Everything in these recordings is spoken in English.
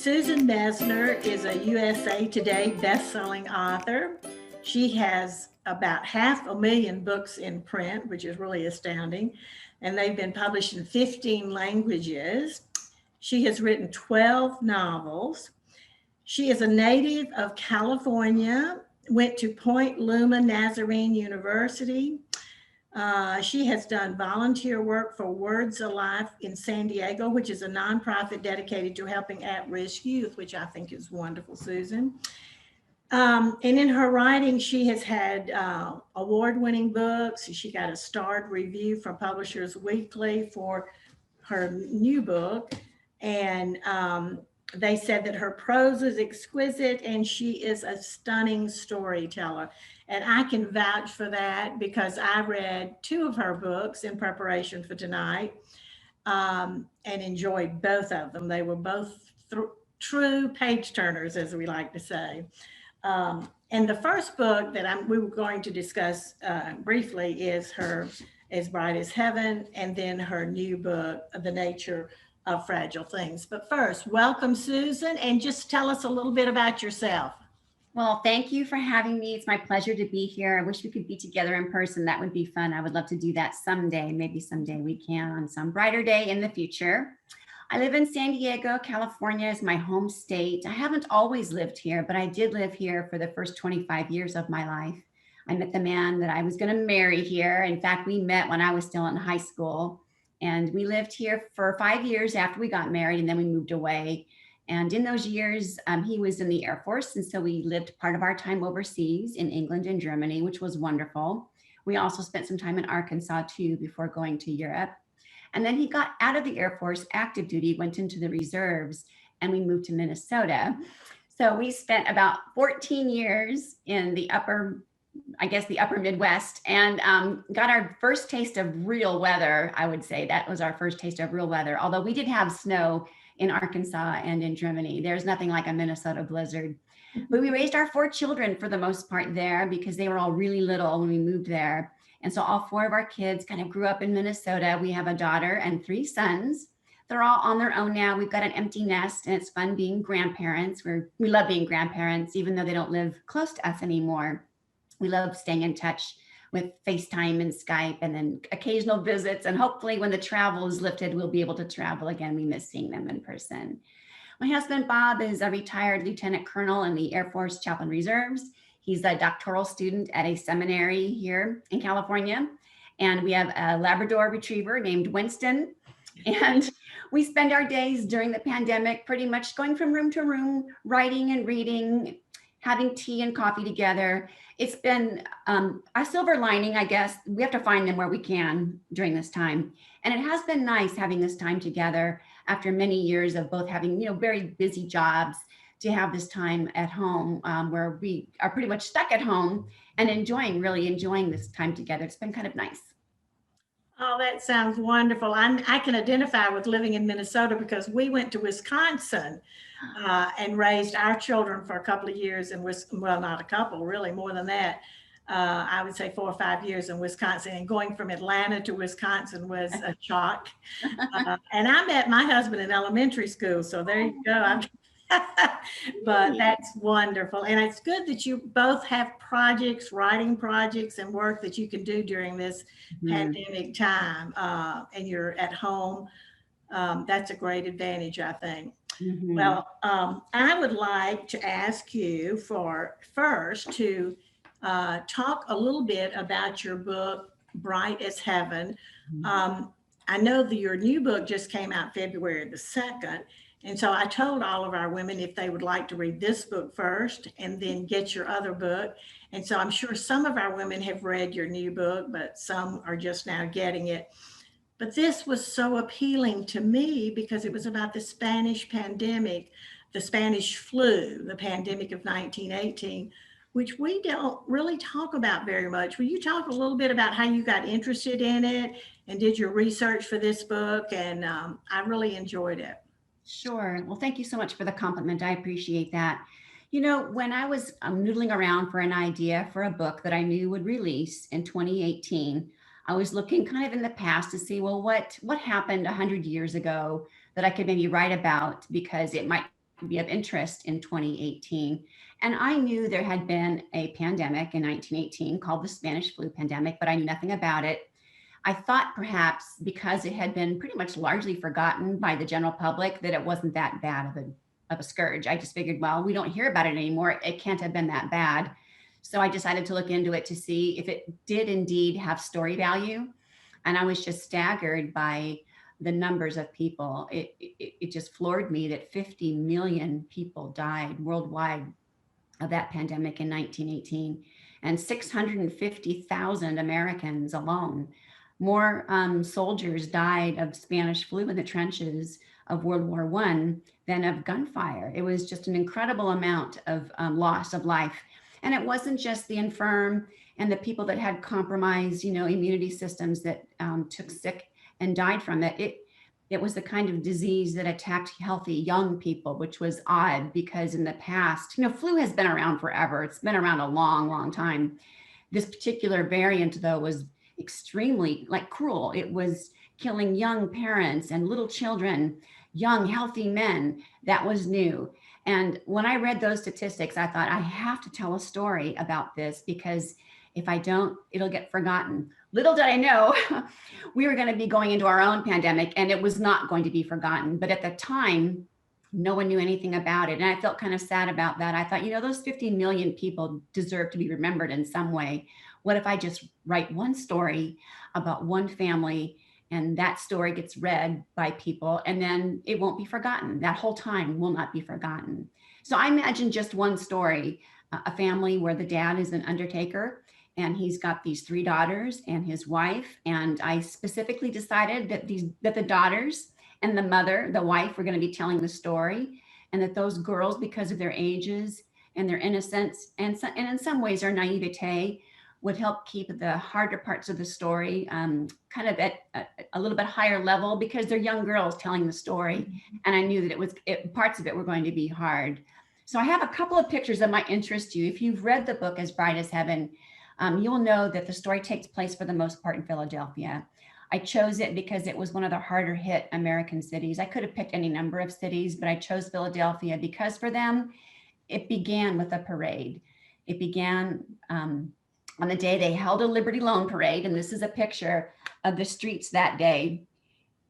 Susan Meissner is a USA Today best-selling author. She has about 500,000 books in print, which is really astounding, and they've been published in 15 languages. She has written 12 novels. She is a native of California, went to Point Loma Nazarene University. She has done volunteer work for Words Alive in San Diego, which is a nonprofit dedicated to helping at-risk youth, which I think is wonderful, Susan. And in her writing, she has had award-winning books. She got a starred review from Publishers Weekly for her new book. And they said that her prose is exquisite and she is a stunning storyteller. And I can vouch for that because I read 2 of her books in preparation for tonight and enjoyed both of them. They were both true page turners, as we like to say. And the first book that we were going to discuss briefly is her As Bright as Heaven, and then her new book, The Nature of Fragile Things. But first, welcome, Susan, and just tell us a little bit about yourself. Well, thank you for having me. It's my pleasure to be here. I wish we could be together in person. That would be fun. I would love to do that someday. Maybe someday we can on some brighter day in the future. I live in San Diego, California is my home state. I haven't always lived here, but I did live here for the first 25 years of my life. I met the man that I was going to marry here. In fact, we met when I was still in high school, and we lived here for 5 years after we got married, and then we moved away. And in those years, he was in the Air Force. And so we lived part of our time overseas in England and Germany, which was wonderful. We also spent some time in Arkansas too before going to Europe. And then he got out of the Air Force active duty, went into the reserves, and we moved to Minnesota. So we spent about 14 years in the upper Midwest, and got our first taste of real weather. I would say that was our first taste of real weather, although we did have snow in Arkansas and in Germany. There's nothing like a Minnesota blizzard. But we raised our 4 children for the most part there because they were all really little when we moved there. And so all 4 of our kids kind of grew up in Minnesota. We have a daughter and 3 sons. They're all on their own now. We've got an empty nest, and it's fun being grandparents. We love being grandparents, even though they don't live close to us anymore. We love staying in touch with FaceTime and Skype, and then occasional visits. And hopefully when the travel is lifted, we'll be able to travel again. We miss seeing them in person. My husband, Bob, is a retired lieutenant colonel in the Air Force Chaplain Reserves. He's a doctoral student at a seminary here in California. And we have a Labrador retriever named Winston. And we spend our days during the pandemic pretty much going from room to room, writing and reading, having tea and coffee together. It's been a silver lining, I guess. We have to find them where we can during this time. And it has been nice having this time together after many years of both having, very busy jobs, to have this time at home where we are pretty much stuck at home and really enjoying this time together. It's been kind of nice. Oh, that sounds wonderful. I can identify with living in Minnesota because we went to Wisconsin and raised our children for a couple of years in Wisconsin. Well, not a couple, really more than that. I would say 4 or 5 years in Wisconsin, and going from Atlanta to Wisconsin was a shock. And I met my husband in elementary school. So there you go. But that's wonderful. And it's good that you both have projects, writing projects and work that you can do during this pandemic time, and you're at home. That's a great advantage, I think. Well, I would like to ask you first to talk a little bit about your book, Bright as Heaven. I know that your new book just came out February the 2nd. And so I told all of our women if they would like to read this book first and then get your other book. And so I'm sure some of our women have read your new book, but some are just now getting it. But this was so appealing to me because it was about the Spanish pandemic, the Spanish flu, the pandemic of 1918, which we don't really talk about very much. Will you talk a little bit about how you got interested in it and did your research for this book? And I really enjoyed it. Sure. Well, thank you so much for the compliment. I appreciate that. When I was noodling around for an idea for a book that I knew would release in 2018, I was looking kind of in the past to see, well, what happened 100 years ago that I could maybe write about, because it might be of interest in 2018. And I knew there had been a pandemic in 1918 called the Spanish flu pandemic, but I knew nothing about it. I thought perhaps because it had been pretty much largely forgotten by the general public that it wasn't that bad of a scourge. I just figured, well, we don't hear about it anymore. It can't have been that bad. So I decided to look into it to see if it did indeed have story value. And I was just staggered by the numbers of people. It just floored me that 50 million people died worldwide of that pandemic in 1918, and 650,000 Americans alone. More soldiers died of Spanish flu in the trenches of World War One than of gunfire. It was just an incredible amount of loss of life. And it wasn't just the infirm and the people that had compromised, immunity systems that took sick and died from it. It was the kind of disease that attacked healthy young people, which was odd because in the past, flu has been around forever. It's been around a long, long time. This particular variant, though, was extremely cruel. It was killing young parents and little children, young, healthy men. That was new. And when I read those statistics, I thought I have to tell a story about this because if I don't, it'll get forgotten. Little did I know we were going to be going into our own pandemic and it was not going to be forgotten. But at the time, no one knew anything about it. And I felt kind of sad about that. I thought, those 50 million people deserve to be remembered in some way. What if I just write one story about one family and that story gets read by people and then it won't be forgotten. That whole time will not be forgotten. So I imagine just one story, a family where the dad is an undertaker and he's got these 3 daughters and his wife. And I specifically decided that the daughters and the mother, the wife, were going to be telling the story, and that those girls, because of their ages and their innocence and in some ways their naivete, would help keep the harder parts of the story kind of at a little bit higher level because they're young girls telling the story. And I knew that parts of it were going to be hard. So I have a couple of pictures that might interest you. If you've read the book As Bright as Heaven, you'll know that the story takes place for the most part in Philadelphia. I chose it because it was one of the harder hit American cities. I could have picked any number of cities, but I chose Philadelphia because for them, it began with a parade. It began on the day they held a Liberty Loan Parade, and this is a picture of the streets that day.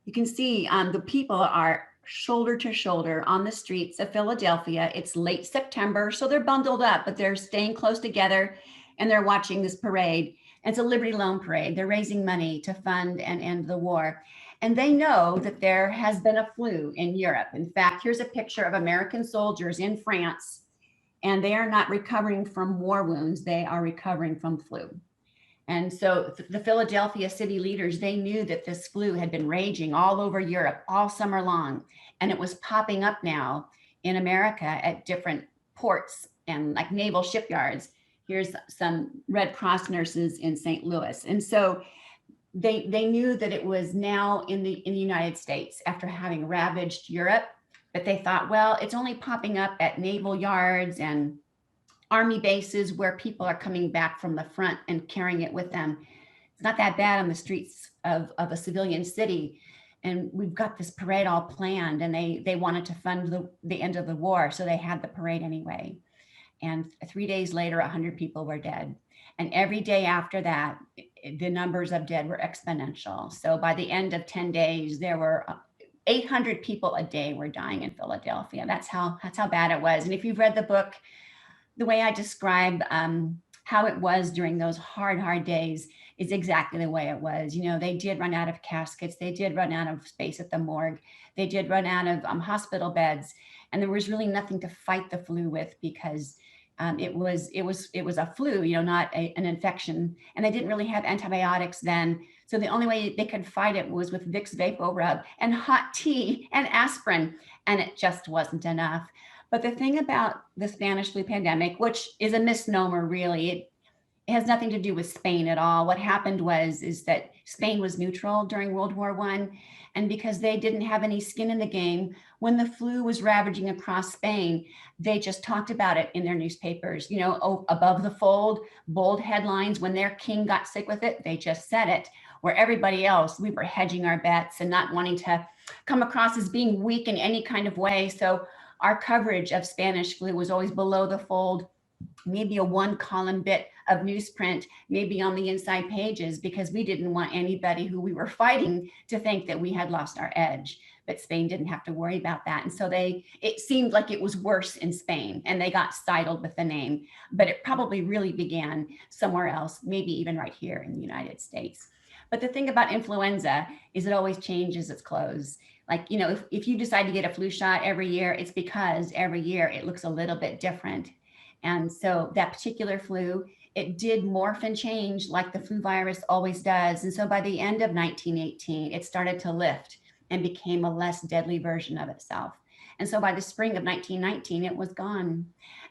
You can see the people are shoulder to shoulder on the streets of Philadelphia. It's late September, so they're bundled up, but they're staying close together and they're watching this parade. And it's a Liberty Loan Parade. They're raising money to fund and end the war. And they know that there has been a flu in Europe. In fact, here's a picture of American soldiers in France, and they are not recovering from war wounds. They are recovering from flu. And so the Philadelphia city leaders, they knew that this flu had been raging all over Europe all summer long. And it was popping up now in America at different ports and like naval shipyards. Here's some Red Cross nurses in St. Louis. And so they knew that it was now in the United States after having ravaged Europe. But they thought, well, it's only popping up at naval yards and army bases where people are coming back from the front and carrying it with them. It's not that bad on the streets of a civilian city. And we've got this parade all planned, and they wanted to fund the end of the war. So they had the parade anyway. And 3 days later, 100 people were dead. And every day after that, the numbers of dead were exponential. So by the end of 10 days, there were 800 people a day were dying in Philadelphia. That's how bad it was. And if you've read the book, the way I describe how it was during those hard days is exactly the way it was. They did run out of caskets. They did run out of space at the morgue. They did run out of hospital beds. And there was really nothing to fight the flu with because it was a flu, not an infection. And they didn't really have antibiotics then. So the only way they could fight it was with Vicks VapoRub and hot tea and aspirin. And it just wasn't enough. But the thing about the Spanish flu pandemic, which is a misnomer, really, it has nothing to do with Spain at all. What happened is that Spain was neutral during World War I. And because they didn't have any skin in the game, when the flu was ravaging across Spain, they just talked about it in their newspapers, above the fold, bold headlines. When their king got sick with it, they just said it. Where everybody else, we were hedging our bets and not wanting to come across as being weak in any kind of way. So our coverage of Spanish flu was always below the fold, maybe a 1-column bit of newsprint, maybe on the inside pages, because we didn't want anybody who we were fighting to think that we had lost our edge. But Spain didn't have to worry about that. And so it seemed like it was worse in Spain, and they got sidled with the name, but it probably really began somewhere else, maybe even right here in the United States. But the thing about influenza is it always changes its clothes. Like, you know, if you decide to get a flu shot every year, it's because every year it looks a little bit different. And so that particular flu, it did morph and change like the flu virus always does. And so by the end of 1918, it started to lift and became a less deadly version of itself. And so by the spring of 1919, it was gone.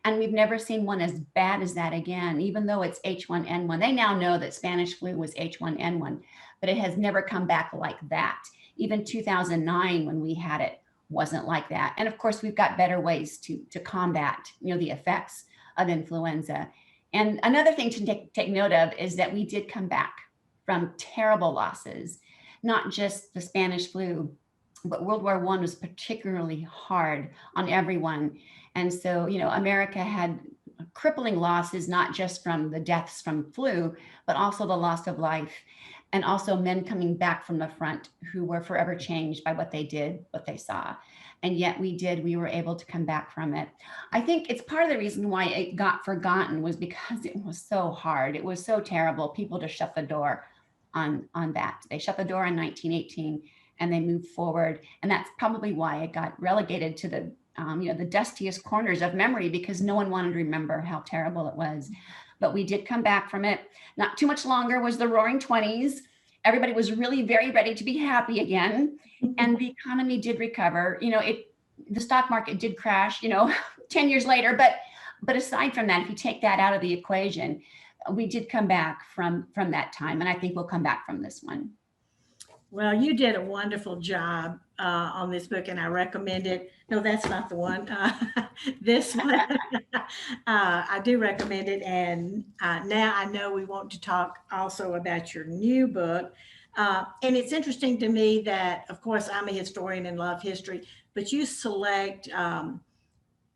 And we've never seen one as bad as that again, even though it's H1N1. They now know that Spanish flu was H1N1, but it has never come back like that. Even 2009, when we had it, wasn't like that. And of course, we've got better ways to combat, you know, the effects of influenza. And another thing to take note of is that we did come back from terrible losses, not just the Spanish flu, but World War I was particularly hard on everyone. And so, you know, America had crippling losses, not just from the deaths from flu, but also the loss of life, and also men coming back from the front who were forever changed by what they did, what they saw. And yet we were able to come back from it. I think it's part of the reason why it got forgotten was because it was so hard. It was so terrible. People just shut the door on that. They shut the door in 1918 and they moved forward. And that's probably why it got relegated to the, you know, the dustiest corners of memory, because no one wanted to remember how terrible it was. But we did come back from it. Not too much longer was the Roaring 20s. Everybody was really very ready to be happy again. And the economy did recover. You know, the stock market did crash, you know, 10 years later. But aside from that, if you take that out of the equation, we did come back from that time. And I think we'll come back from this one. Well, you did a wonderful job on this book, and I recommend it. No, that's not the one. This one, I do recommend it. And now I know we want to talk also about your new book. And it's interesting to me that, of course, I'm a historian and love history, but you select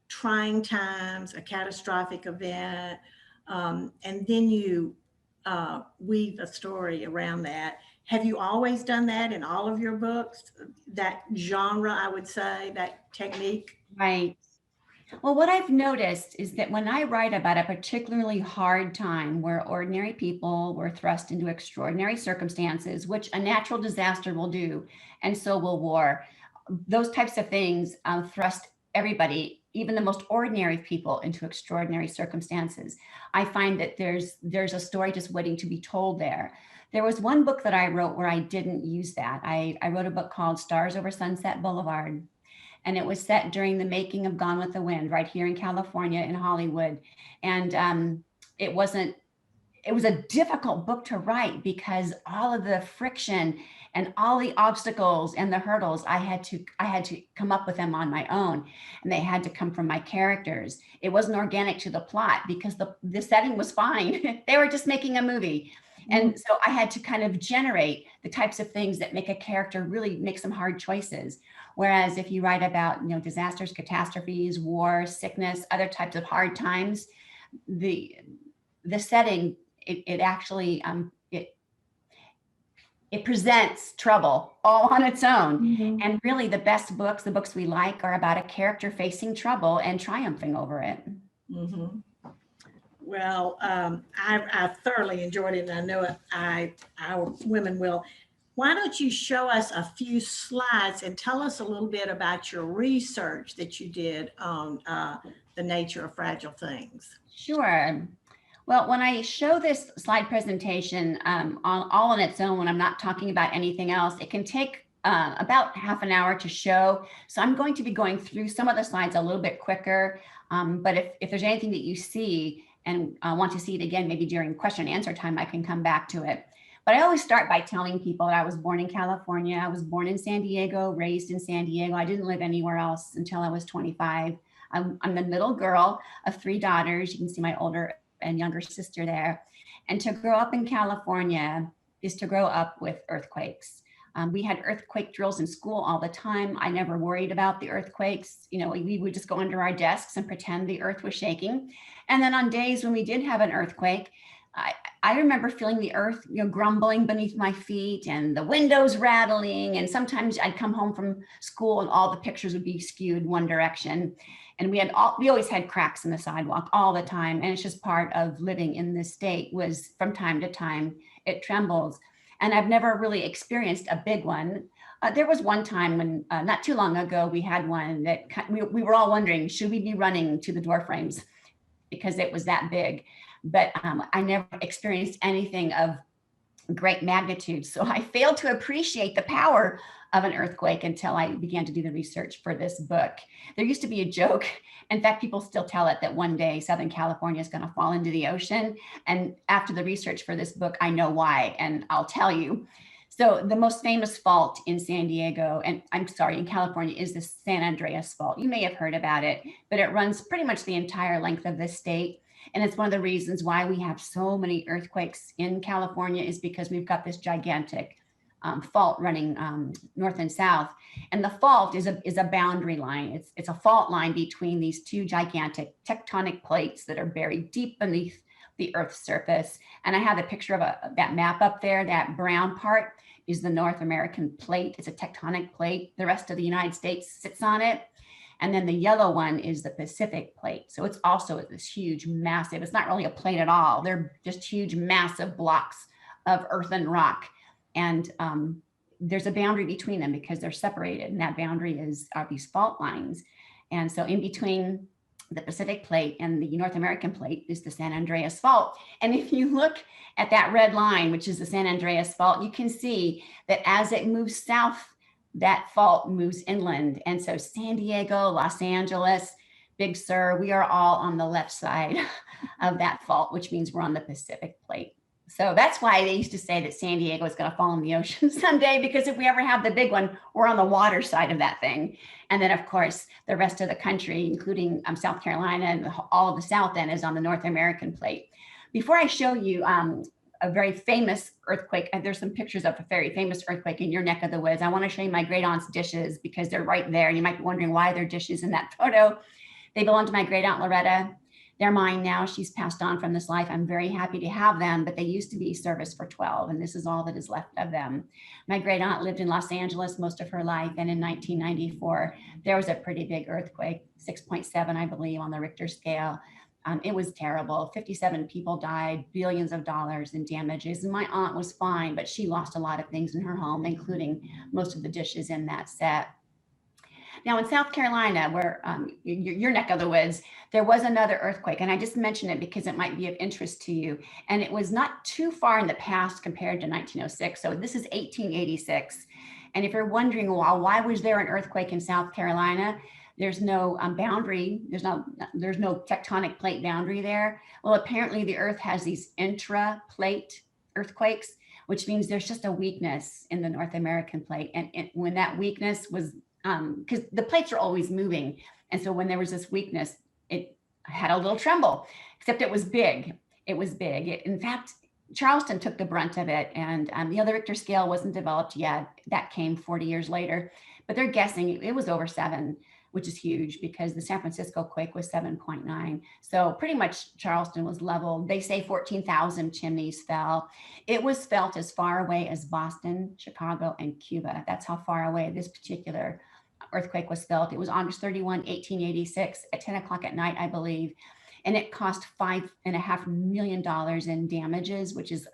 trying times, a catastrophic event, and then you weave a story around that. Have you always done that in all of your books? That genre, I would say, that technique? Right. Well, what I've noticed is that when I write about a particularly hard time where ordinary people were thrust into extraordinary circumstances, which a natural disaster will do, and so will war, those types of things thrust everybody, even the most ordinary people, into extraordinary circumstances. I find that there's a story just waiting to be told there. There was one book that I wrote where I didn't use that. I wrote a book called Stars Over Sunset Boulevard, and it was set during the making of Gone with the Wind right here in California, in Hollywood. And it was a difficult book to write because all of the friction and all the obstacles and the hurdles, I had to come up with them on my own, and they had to come from my characters. It wasn't organic to the plot because the setting was fine. They were just making a movie. And so I had to kind of generate the types of things that make a character really make some hard choices. Whereas if you write about, you know, disasters, catastrophes, war, sickness, other types of hard times, the setting, it actually, it presents trouble all on its own. Mm-hmm. And really the best books, the books we like, are about a character facing trouble and triumphing over it. Mm-hmm. Well, I thoroughly enjoyed it, and I know our women will. Why don't you show us a few slides and tell us a little bit about your research that you did on the nature of fragile things? Sure. Well, when I show this slide presentation all on its own, when I'm not talking about anything else, it can take about half an hour to show. So I'm going to be going through some of the slides a little bit quicker. But if there's anything that you see and want to see it again, maybe during question and answer time, I can come back to it. But I always start by telling people that I was born in California. I was born in San Diego, raised in San Diego. I didn't live anywhere else until I was 25. I'm the middle girl of 3 daughters. You can see my older and younger sister there. And to grow up in California is to grow up with earthquakes. We had earthquake drills in school all the time. I never worried about the earthquakes. You know, we would just go under our desks and pretend the earth was shaking. And then on days when we did have an earthquake, I remember feeling the earth, grumbling beneath my feet and the windows rattling. And sometimes I'd come home from school and all the pictures would be skewed one direction. And we always had cracks in the sidewalk all the time. And it's just part of living in this state was from time to time, it trembles. And I've never really experienced a big one. There was one time when not too long ago, we had one that we were all wondering, should we be running to the door frames because it was that big? But I never experienced anything of great magnitude. So I failed to appreciate the power of an earthquake until I began to do the research for this book. There used to be a joke. In fact, people still tell it that one day Southern California is going to fall into the ocean. And after the research for this book, I know why, and I'll tell you. So the most famous fault in San Diego, and I'm sorry, in California, is the San Andreas Fault. You may have heard about it, but it runs pretty much the entire length of the state. And it's one of the reasons why we have so many earthquakes in California is because we've got this gigantic fault running north and south. And the fault is a boundary line. It's a fault line between these two gigantic tectonic plates that are buried deep beneath the Earth's surface. And I have a picture of that map up there. That brown part is the North American plate. It's a tectonic plate. The rest of the United States sits on it. And then the yellow one is the Pacific plate. So it's also this huge, massive, it's not really a plate at all. They're just huge, massive blocks of earth and rock. And there's a boundary between them because they're separated. And that boundary are these fault lines. And so in between the Pacific plate and the North American plate is the San Andreas Fault. And if you look at that red line, which is the San Andreas Fault, you can see that as it moves south, that fault moves inland. And so San Diego, Los Angeles, Big Sur, we are all on the left side of that fault, which means we're on the Pacific plate. So that's why they used to say that San Diego is going to fall in the ocean someday, because if we ever have the big one, we're on the water side of that thing. And then, of course, the rest of the country, including South Carolina and all of the South end, is on the North American plate. Before I show you a very famous earthquake, and there's some pictures of a very famous earthquake in your neck of the woods, I want to show you my great aunt's dishes because they're right there. You might be wondering why they're dishes in that photo. They belong to my great aunt Loretta. They're mine now. She's passed on from this life. I'm very happy to have them, but they used to be service for 12, and this is all that is left of them. My great aunt lived in Los Angeles most of her life, and in 1994, there was a pretty big earthquake, 6.7, I believe, on the Richter scale. It was terrible. 57 people died, billions of dollars in damages. And my aunt was fine, but she lost a lot of things in her home, including most of the dishes in that set. Now in South Carolina, where your neck of the woods, there was another earthquake. And I just mention it because it might be of interest to you. And it was not too far in the past compared to 1906. So this is 1886. And if you're wondering, well, why was there an earthquake in South Carolina? There's no boundary. There's no tectonic plate boundary there. Well, apparently the Earth has these intra-plate earthquakes, which means there's just a weakness in the North American plate. And when that weakness was, because the plates are always moving. And so when there was this weakness, it had a little tremble, except it was big. It was big. In fact, Charleston took the brunt of it. And the other Richter scale wasn't developed yet. That came 40 years later. But they're guessing it was over 7. Which is huge because the San Francisco quake was 7.9. So pretty much Charleston was leveled. They say 14,000 chimneys fell. It was felt as far away as Boston, Chicago, and Cuba. That's how far away this particular earthquake was felt. It was August 31, 1886 at 10 o'clock at night, I believe. And it cost $5.5 million in damages, which is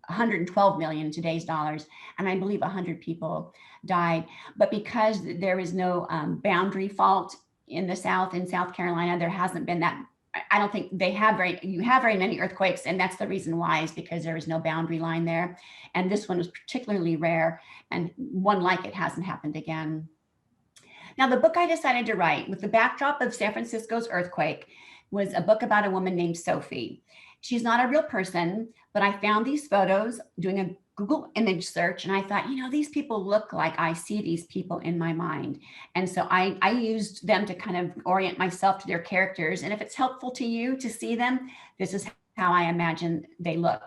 112 million in today's dollars. And I believe 100 people died. But because there is no boundary fault in the South, in South Carolina, there hasn't been that. I don't think you have very many earthquakes. And that's the reason why, is because there is no boundary line there. And this one was particularly rare, and one like it hasn't happened again. Now, the book I decided to write with the backdrop of San Francisco's earthquake was a book about a woman named Sophie. She's not a real person, but I found these photos doing a Google image search, and I thought, these people look like I see these people in my mind. And so I used them to kind of orient myself to their characters. And if it's helpful to you to see them, this is how I imagine they look.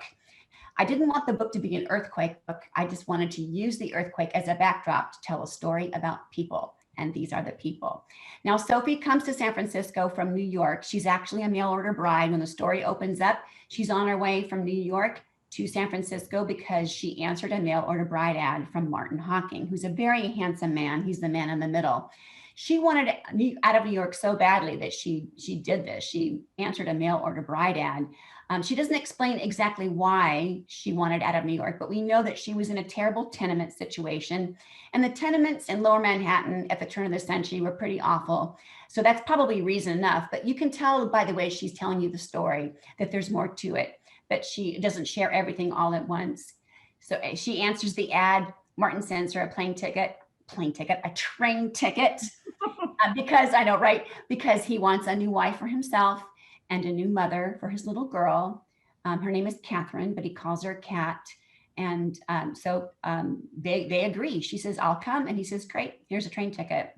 I didn't want the book to be an earthquake book. I just wanted to use the earthquake as a backdrop to tell a story about people. And these are the people. Now, Sophie comes to San Francisco from New York. She's actually a mail order bride. When the story opens up, she's on her way from New York to San Francisco because she answered a mail order bride ad from Martin Hawking, who's a very handsome man. He's the man in the middle. She wanted out of New York so badly that she did this. She answered a mail order bride ad. She doesn't explain exactly why she wanted out of New York, but we know that she was in a terrible tenement situation. And the tenements in Lower Manhattan at the turn of the century were pretty awful. So that's probably reason enough. But you can tell by the way she's telling you the story that there's more to it, that she doesn't share everything all at once. So she answers the ad. Martin sends her a train ticket, because I know, right? Because he wants a new wife for himself and a new mother for his little girl. Her name is Catherine, but he calls her Cat. And so they agree. She says, I'll come. And he says, great, here's a train ticket.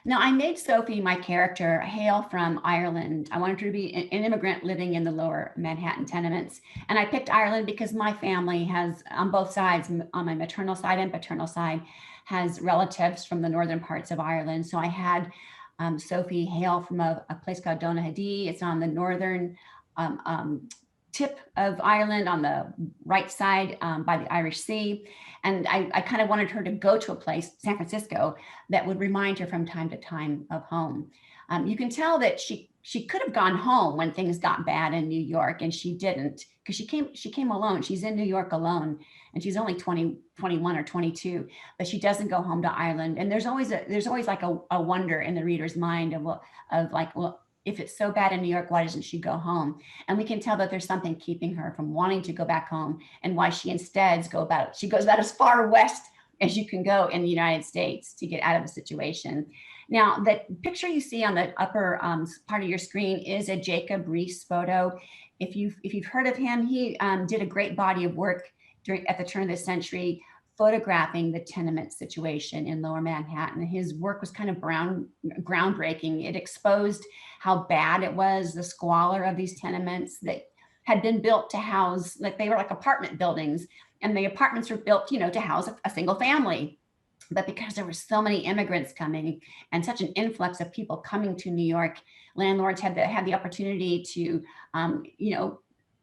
Now, I made Sophie, my character, hail from Ireland. I wanted her to be an immigrant living in the Lower Manhattan tenements. And I picked Ireland because my family has, on both sides, on my maternal side and paternal side, has relatives from the northern parts of Ireland. So I had Sophie hail from a place called Donaghadee. It's on the northern tip of Ireland, on the right side by the Irish Sea. And I kind of wanted her to go to a place, San Francisco, that would remind her from time to time of home. You can tell that she could have gone home when things got bad in New York, and she didn't, because she came alone. She's in New York alone, and she's only 21 or 22, but she doesn't go home to Ireland. And there's always like a wonder in the reader's mind of like, well, if it's so bad in New York, why doesn't she go home? And we can tell that there's something keeping her from wanting to go back home, and why she instead she goes about as far west as you can go in the United States to get out of the situation. Now, the picture you see on the upper part of your screen is a Jacob Riis photo. If you've heard of him, he did a great body of work at the turn of the century, photographing the tenement situation in Lower Manhattan. His work was kind of groundbreaking. It exposed how bad it was, the squalor of these tenements that had been built to house, like they were like apartment buildings, and the apartments were built, to house a single family. But because there were so many immigrants coming and such an influx of people coming to New York, landlords had the opportunity to,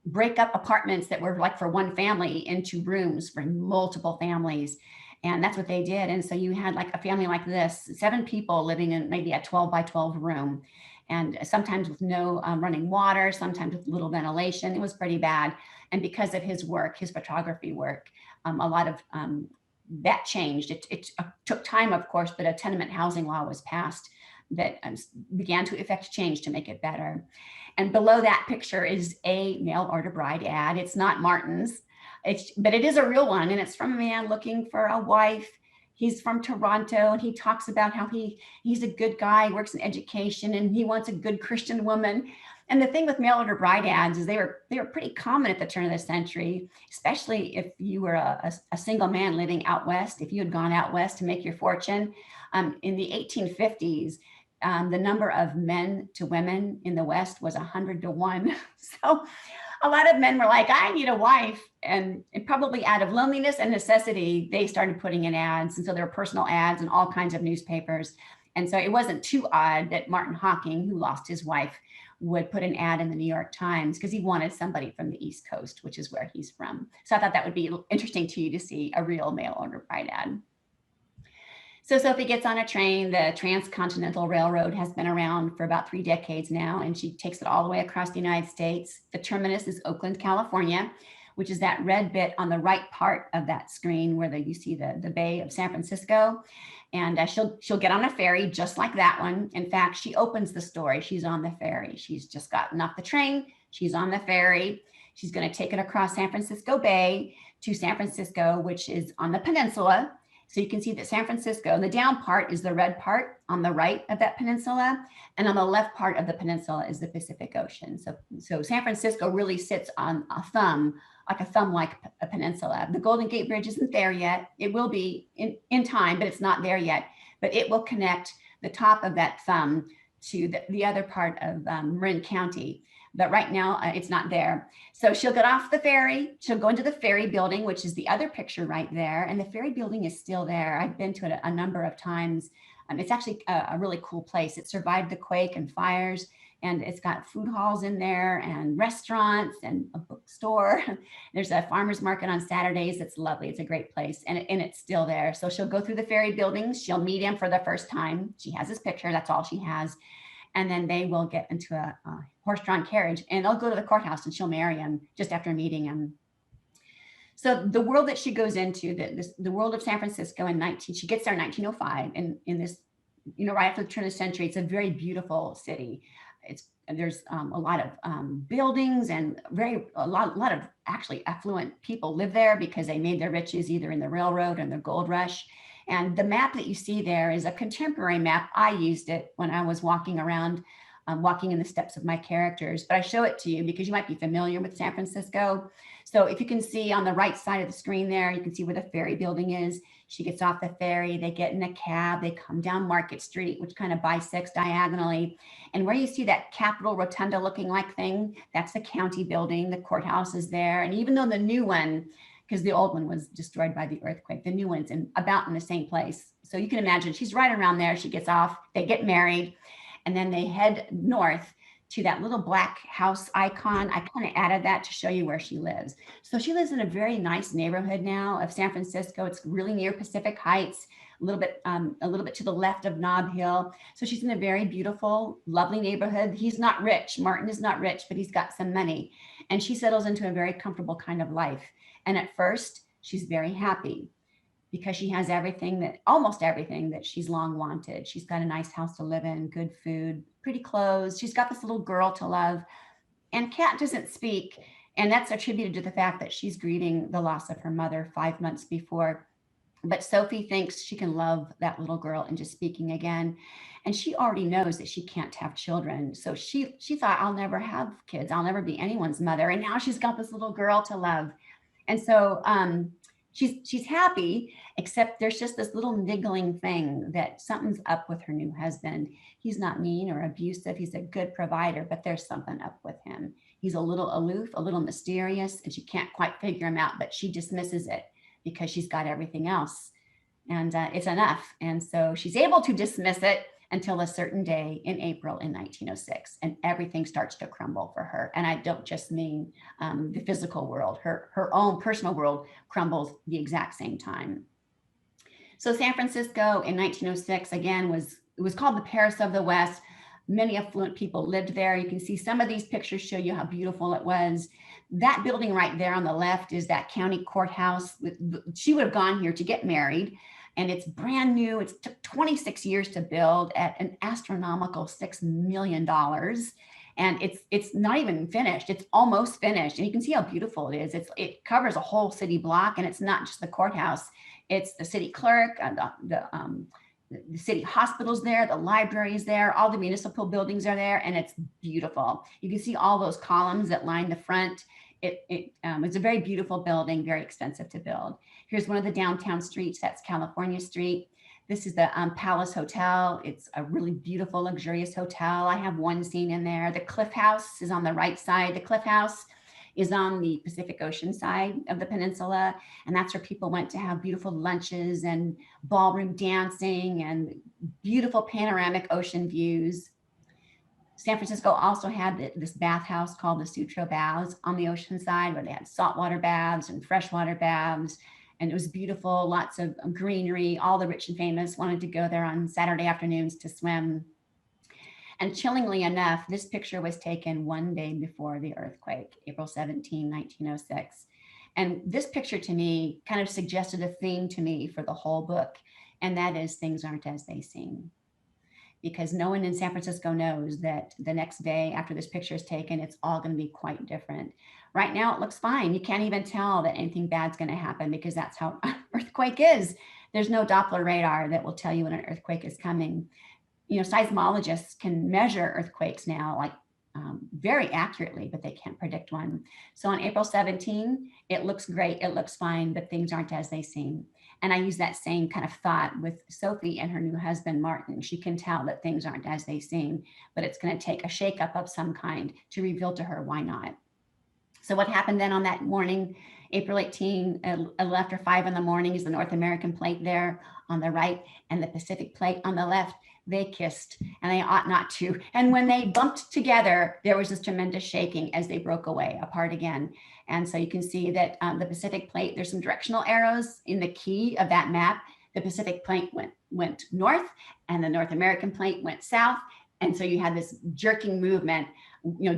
break up apartments that were like for one family into rooms for multiple families. And that's what they did. And so you had like a family like this, 7 people living in maybe a 12 by 12 room, and sometimes with no running water, sometimes with little ventilation. It was pretty bad. And because of his work, his photography work, a lot of that changed. It took time, of course, but a tenement housing law was passed that began to effect change to make it better. And below that picture is a mail order bride ad. It's not Martin's, but it is a real one. And it's from a man looking for a wife. He's from Toronto, and he talks about how he's a good guy, works in education, and he wants a good Christian woman. And the thing with mail order bride ads is they were pretty common at the turn of the century, especially if you were a single man living out west. If you had gone out west to make your fortune, in the 1850s, the number of men to women in the West was 100 to 1. So a lot of men were like, I need a wife. And probably out of loneliness and necessity, they started putting in ads. And so there were personal ads in all kinds of newspapers. And so it wasn't too odd that Martin Hawking, who lost his wife, would put an ad in the New York Times because he wanted somebody from the East Coast, which is where he's from. So I thought that would be interesting to you to see a real mail order bride ad. So Sophie gets on a train. The Transcontinental Railroad has been around for about 3 decades now, and she takes it all the way across the United States. The terminus is Oakland, California, which is that red bit on the right part of that screen where you see the Bay of San Francisco. And she'll get on a ferry just like that one. In fact, she opens the story. She's on the ferry. She's just gotten off the train. She's on the ferry. She's going to take it across San Francisco Bay to San Francisco, which is on the peninsula. So you can see that San Francisco, the down part is the red part on the right of that peninsula. And on the left part of the peninsula is the Pacific Ocean. So San Francisco really sits on a thumb like a peninsula. The Golden Gate Bridge isn't there yet. It will be in time, but it's not there yet. But it will connect the top of that thumb to the other part of Marin County. but right now it's not there. So she'll get off the ferry. She'll go into the ferry building, which is the other picture right there. And the ferry building is still there. I've been to it a number of times. It's actually a really cool place. It survived the quake and fires, and it's got food halls in there and restaurants and a bookstore. There's a farmer's market on Saturdays. It's lovely. It's a great place, and it's still there. So she'll go through the ferry buildings. She'll meet him for the first time. She has his picture. That's all she has. And then they will get into a horse-drawn carriage, and they'll go to the courthouse, and she'll marry him just after meeting him. So the world that she goes into, the world of San Francisco she gets there in 1905, and in this, right after the turn of the century, it's a very beautiful city. There's a lot of buildings, and a lot of actually affluent people live there because they made their riches either in the railroad and the gold rush. And the map that you see there is a contemporary map. I used it when I was walking around, walking in the steps of my characters, but I show it to you because you might be familiar with San Francisco. So if you can see on the right side of the screen there, you can see where the ferry building is. She gets off the ferry, they get in a cab, they come down Market Street, which kind of bisects diagonally. And where you see that Capitol Rotunda looking like thing, that's the county building, the courthouse is there. And even though the new one, because the old one was destroyed by the earthquake, the new one's about in the same place. So you can imagine she's right around there. She gets off, they get married, and then they head north to that little black house icon. I kind of added that to show you where she lives. So she lives in a very nice neighborhood now of San Francisco. It's really near Pacific Heights, a little bit to the left of Nob Hill. So she's in a very beautiful, lovely neighborhood. He's not rich. Martin is not rich, but he's got some money. And she settles into a very comfortable kind of life. And at first, she's very happy because she has almost everything that she's long wanted. She's got a nice house to live in, good food, pretty clothes. She's got this little girl to love. And Kat doesn't speak. And that's attributed to the fact that she's grieving the loss of her mother 5 months before. But Sophie thinks she can love that little girl into speaking again. And she already knows that she can't have children. So she thought, I'll never have kids. I'll never be anyone's mother. And now she's got this little girl to love. And so she's happy, except there's just this little niggling thing that something's up with her new husband. He's not mean or abusive. He's a good provider, but there's something up with him. He's a little aloof, a little mysterious, and she can't quite figure him out, but she dismisses it because she's got everything else. And it's enough. And so she's able to dismiss it until a certain day in April in 1906, and everything starts to crumble for her. And I don't just mean the physical world, her own personal world crumbles the exact same time. So San Francisco in 1906, again, it was called the Paris of the West. Many affluent people lived there. You can see some of these pictures show you how beautiful it was. That building right there on the left is that county courthouse. She would have gone here to get married. And it's brand new. It took 26 years to build at an astronomical $6 million. And it's not even finished. It's almost finished. And you can see how beautiful it is. It covers a whole city block, and it's not just the courthouse. It's the city clerk, and the city hospital's there, the library's there, all the municipal buildings are there, and it's beautiful. You can see all those columns that line the front. It's a very beautiful building, very expensive to build. Here's one of the downtown streets. That's California Street. This is the Palace Hotel. It's a really beautiful, luxurious hotel. I have one scene in there. The Cliff House is on the right side. The Cliff House is on the Pacific Ocean side of the peninsula. And that's where people went to have beautiful lunches and ballroom dancing and beautiful panoramic ocean views. San Francisco also had this bathhouse called the Sutro Baths on the ocean side, where they had saltwater baths and freshwater baths. And it was beautiful, lots of greenery. All the rich and famous wanted to go there on Saturday afternoons to swim. And chillingly enough, this picture was taken one day before the earthquake, April 17, 1906. And this picture to me kind of suggested a theme to me for the whole book. And that is, things aren't as they seem. Because no one in San Francisco knows that the next day after this picture is taken, it's all going to be quite different. Right now, it looks fine. You can't even tell that anything bad's going to happen because that's how an earthquake is. There's no Doppler radar that will tell you when an earthquake is coming. Seismologists can measure earthquakes now, like very accurately, but they can't predict one. So on April 17, it looks great. It looks fine, but things aren't as they seem. And I use that same kind of thought with Sophie and her new husband, Martin. She can tell that things aren't as they seem, but it's going to take a shakeup of some kind to reveal to her why not. So what happened then on that morning, April 18, a little after 5 in the morning, is the North American plate there on the right and the Pacific plate on the left. They kissed, and they ought not to. And when they bumped together, there was this tremendous shaking as they broke away apart again. And so you can see that the Pacific plate, there's some directional arrows in the key of that map. The Pacific plate went north, and the North American plate went south. And so you had this jerking movement,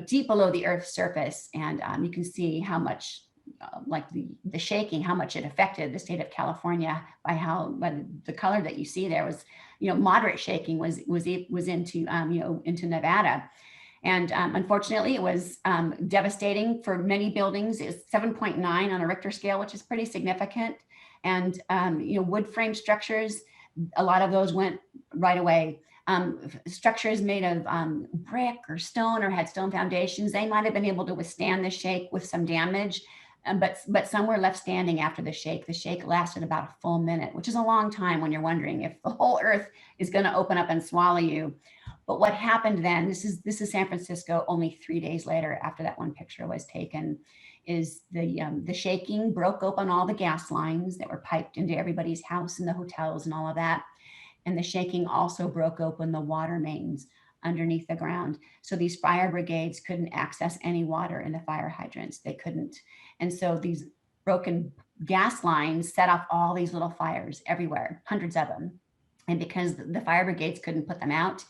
deep below the Earth's surface. And you can see how much, like the shaking, how much it affected the state of California by the color that you see there was, moderate shaking was into, into Nevada. And unfortunately, it was devastating for many buildings. It's 7.9 on a Richter scale, which is pretty significant. And, wood frame structures, a lot of those went right away. Structures made of brick or stone or had stone foundations, they might have been able to withstand the shake with some damage, but some were left standing after the shake. The shake lasted about a full minute, which is a long time when you're wondering if the whole earth is going to open up and swallow you. But what happened then, this is San Francisco only 3 days later after that one picture was taken, is the shaking broke open all the gas lines that were piped into everybody's house and the hotels and all of that. And the shaking also broke open the water mains underneath the ground. So these fire brigades couldn't access any water in the fire hydrants. They couldn't. And so these broken gas lines set off all these little fires everywhere, hundreds of them. And because the fire brigades couldn't put them out,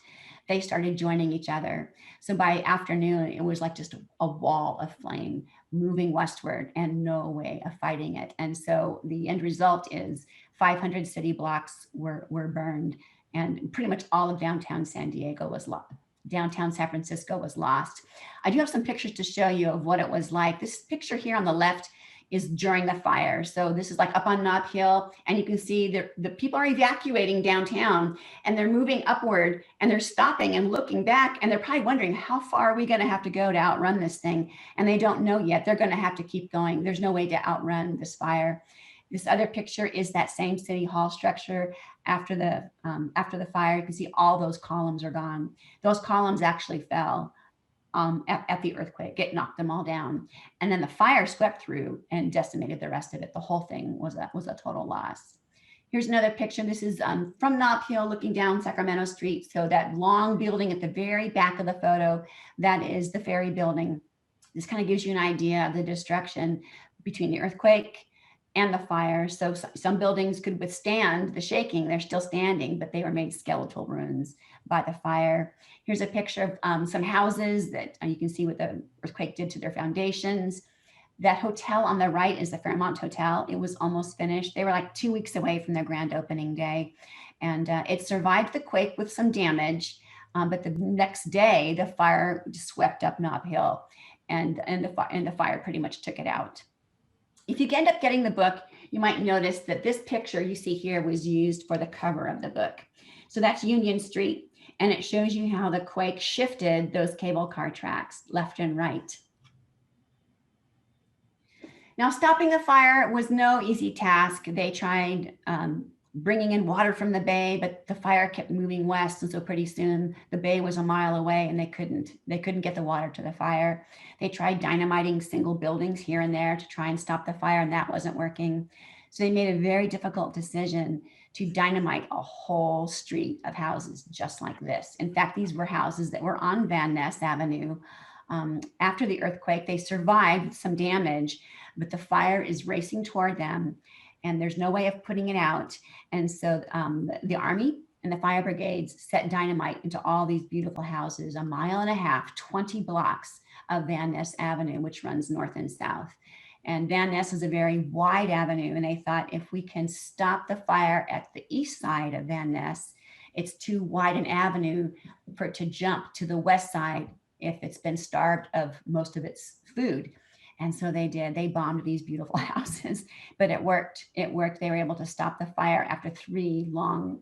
they started joining each other. So by afternoon, it was like just a wall of flame moving westward and no way of fighting it. And so the end result is 500 city blocks were burned, and pretty much all of downtown San Diego was lost. Downtown San Francisco was lost. I do have some pictures to show you of what it was like. This picture here on the left is during the fire. So this is like up on Nob Hill, and you can see the people are evacuating downtown, and they're moving upward, and they're stopping and looking back, and they're probably wondering, how far are we going to have to go to outrun this thing? And they don't know yet. They're going to have to keep going. There's no way to outrun this fire. This other picture is that same city hall structure after the fire. You can see all those columns are gone. Those columns actually fell at the earthquake. It knocked them all down. And then the fire swept through and decimated the rest of it. The whole thing was a total loss. Here's another picture. This is from Nob Hill looking down Sacramento Street. So that long building at the very back of the photo, that is the Ferry Building. This kind of gives you an idea of the destruction between the earthquake and the fire. So some buildings could withstand the shaking. They're still standing, but they were made skeletal ruins by the fire. Here's a picture of some houses that you can see what the earthquake did to their foundations. That hotel on the right is the Fairmont Hotel. It was almost finished. They were like 2 weeks away from their grand opening day. And it survived the quake with some damage. But the next day, the fire swept up Nob Hill, and the fire pretty much took it out. If you end up getting the book, you might notice that this picture you see here was used for the cover of the book. So that's Union Street, and it shows you how the quake shifted those cable car tracks left and right. Now, stopping the fire was no easy task. They tried bringing in water from the bay, but the fire kept moving west, and so pretty soon the bay was a mile away, and they couldn't get the water to the fire. They tried dynamiting single buildings here and there to try and stop the fire, and that wasn't working. So they made a very difficult decision to dynamite a whole street of houses just like this. In fact, these were houses that were on Van Ness Avenue. After the earthquake, they survived some damage, but the fire is racing toward them, and there's no way of putting it out. And so the Army and the fire brigades set dynamite into all these beautiful houses, 1.5 miles, 20 blocks of Van Ness Avenue, which runs north and south. And Van Ness is a very wide avenue, and they thought, if we can stop the fire at the east side of Van Ness, it's too wide an avenue for it to jump to the west side if it's been starved of most of its food. And so they did. They bombed these beautiful houses, but it worked. It worked. They were able to stop the fire after 3 long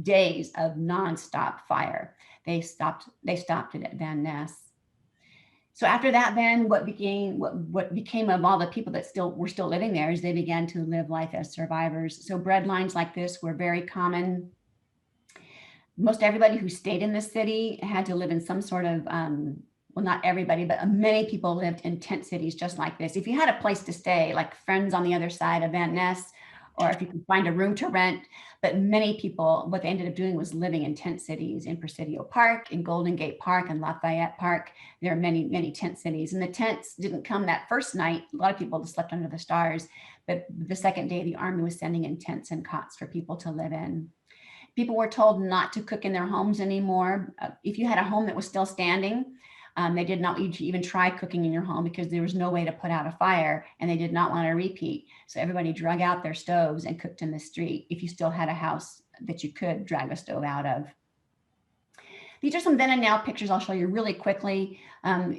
days of nonstop fire. They stopped it at Van Ness. So after that, then what became of all the people that were still living there is they began to live life as survivors. So bread lines like this were very common. Most everybody who stayed in the city had to live in some sort of, well, not everybody, but many people lived in tent cities just like this. If you had a place to stay, like friends on the other side of Van Ness, or if you could find a room to rent, but many people, what they ended up doing was living in tent cities in Presidio Park, in Golden Gate Park, and Lafayette Park. There are many, many tent cities. And the tents didn't come that first night. A lot of people just slept under the stars. But the second day, the Army was sending in tents and cots for people to live in. People were told not to cook in their homes anymore. If you had a home that was still standing, they did not want you to even try cooking in your home because there was no way to put out a fire, and they did not want to repeat. So everybody drug out their stoves and cooked in the street if you still had a house that you could drag a stove out of. These are some then and now pictures I'll show you really quickly.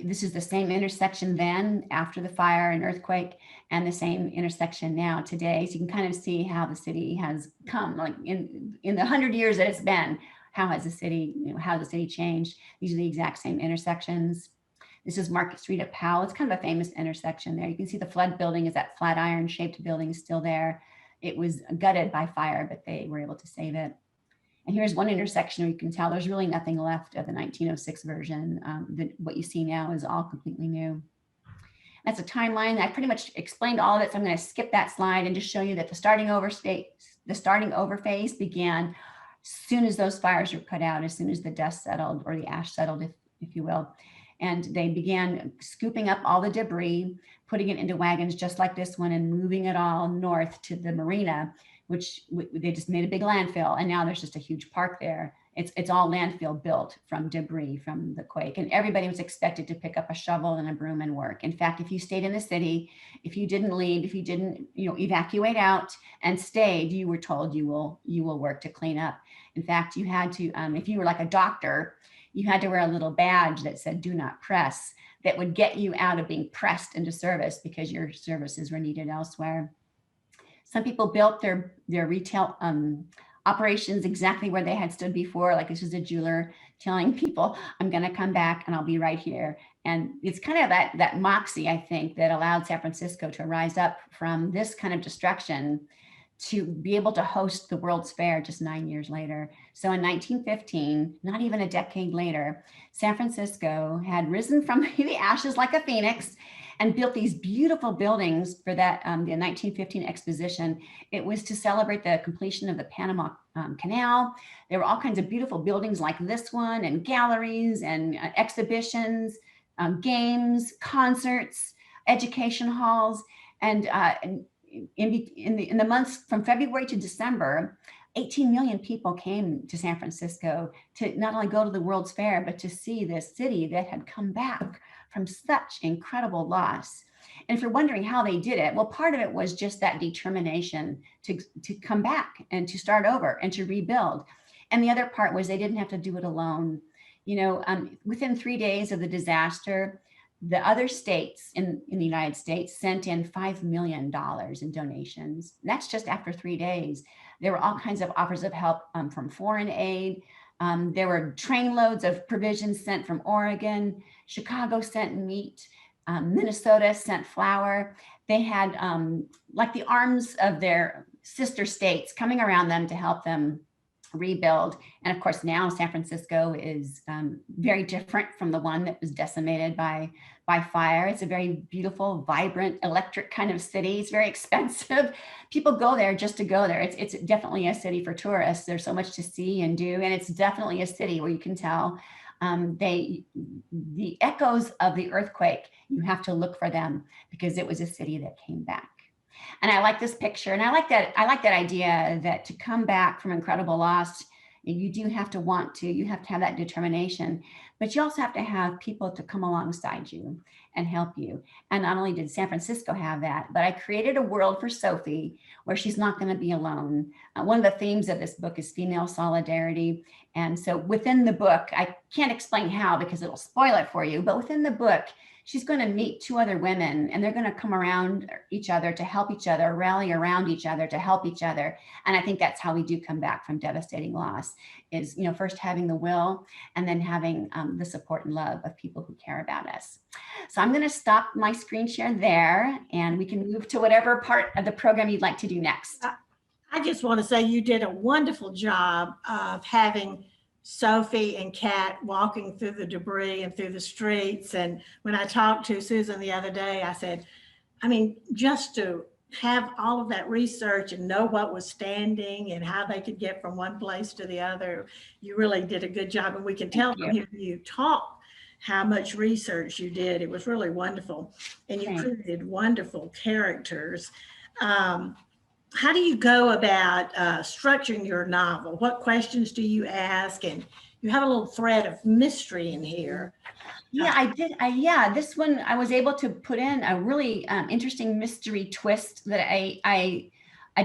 This is the same intersection then after the fire and earthquake, and the same intersection now today. So you can kind of see how the city has come, like in the 100 years that it's been, how has the city, how the city changed? These are the exact same intersections. This is Market Street at Powell. It's kind of a famous intersection there. You can see the flood building is that Flatiron shaped building is still there. It was gutted by fire, but they were able to save it. And here's one intersection where you can tell there's really nothing left of the 1906 version. What you see now is all completely new. That's a timeline. I pretty much explained all of it, so I'm going to skip that slide and just show you that the starting over phase began as soon as those fires were put out, as soon as the dust settled, or the ash settled, if you will. And they began scooping up all the debris, putting it into wagons just like this one, and moving it all north to the marina, which they just made a big landfill. And now there's just a huge park there. It's all landfill built from debris from the quake. And everybody was expected to pick up a shovel and a broom and work. In fact, if you stayed in the city, if you didn't leave, if you didn't evacuate out and stayed, you were told you will work to clean up. In fact, you had to, if you were like a doctor, you had to wear a little badge that said "Do not press," that would get you out of being pressed into service because your services were needed elsewhere. Some people built their retail operations exactly where they had stood before. Like this is a jeweler telling people, "I'm going to come back and I'll be right here." And it's kind of that moxie, I think, that allowed San Francisco to rise up from this kind of destruction to be able to host the World's Fair just 9 years later. So in 1915, not even a decade later, San Francisco had risen from the ashes like a phoenix and built these beautiful buildings for that the 1915 exposition. It was to celebrate the completion of the Panama Canal. There were all kinds of beautiful buildings like this one, and galleries and exhibitions, games, concerts, education halls, and in the months from February to December, 18 million people came to San Francisco to not only go to the World's Fair, but to see this city that had come back from such incredible loss. And if you're wondering how they did it, well, part of it was just that determination to come back and to start over and to rebuild. And the other part was they didn't have to do it alone. Within 3 days of the disaster, the other states in the United States sent in $5 million in donations. That's just after 3 days. There were all kinds of offers of help from foreign aid. There were trainloads of provisions sent from Oregon. Chicago sent meat. Minnesota sent flour. They had like the arms of their sister states coming around them to help them rebuild. And of course, now San Francisco is very different from the one that was decimated by fire. It's a very beautiful, vibrant, electric kind of city. It's very expensive. People go there just to go there. It's definitely a city for tourists. There's so much to see and do. And it's definitely a city where you can tell the echoes of the earthquake, you have to look for them because it was a city that came back. And I like this picture. And I like that idea that to come back from incredible loss, you do have to you have to have that determination, but you also have to have people to come alongside you and help you. And not only did San Francisco have that, but I created a world for Sophie where she's not going to be alone. One of the themes of this book is female solidarity. And so within the book, I can't explain how because it'll spoil it for you, but within the book, she's going to meet two other women, and they're going to come around each other to help each other, rally around each other to help each other. And I think that's how we do come back from devastating loss, is, you know, first having the will, and then having the support and love of people who care about us. So I'm going to stop my screen share there, and we can move to whatever part of the program you'd like to do next. I just want to say you did a wonderful job of having Sophie and Kat walking through the debris and through the streets. And when I talked to Susan the other day, I said, I mean, just to have all of that research and know what was standing and how they could get from one place to the other, you really did a good job. And we can tell from hearing you talk how much research you did. It was really wonderful. And you created wonderful characters. How do you go about structuring your novel? What questions do you ask? And you have a little thread of mystery in here. Yeah, I did. Yeah, this one I was able to put in a really interesting mystery twist that I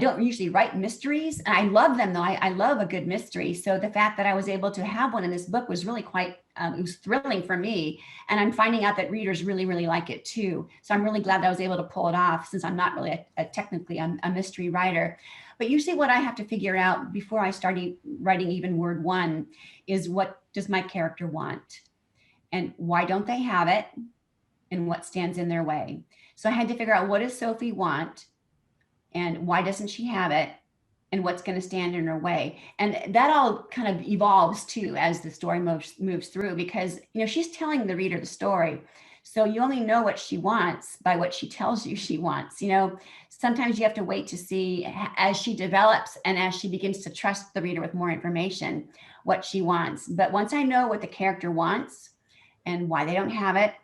don't usually write mysteries, and I love them though. I love a good mystery. So the fact that I was able to have one in this book was really quite, it was thrilling for me. And I'm finding out that readers really, really like it too. So I'm really glad that I was able to pull it off, since I'm not really technically a mystery writer. But usually what I have to figure out before I start writing even word one is, what does my character want? And why don't they have it? And what stands in their way? So I had to figure out, what does Sophie want? And why doesn't she have it? And what's going to stand in her way? And that all kind of evolves too as the story moves through, because, you know, she's telling the reader the story. So you only know what she wants by what she tells you she wants. You know, sometimes you have to wait to see, as she develops and as she begins to trust the reader with more information, what she wants. But once I know what the character wants and why they don't have it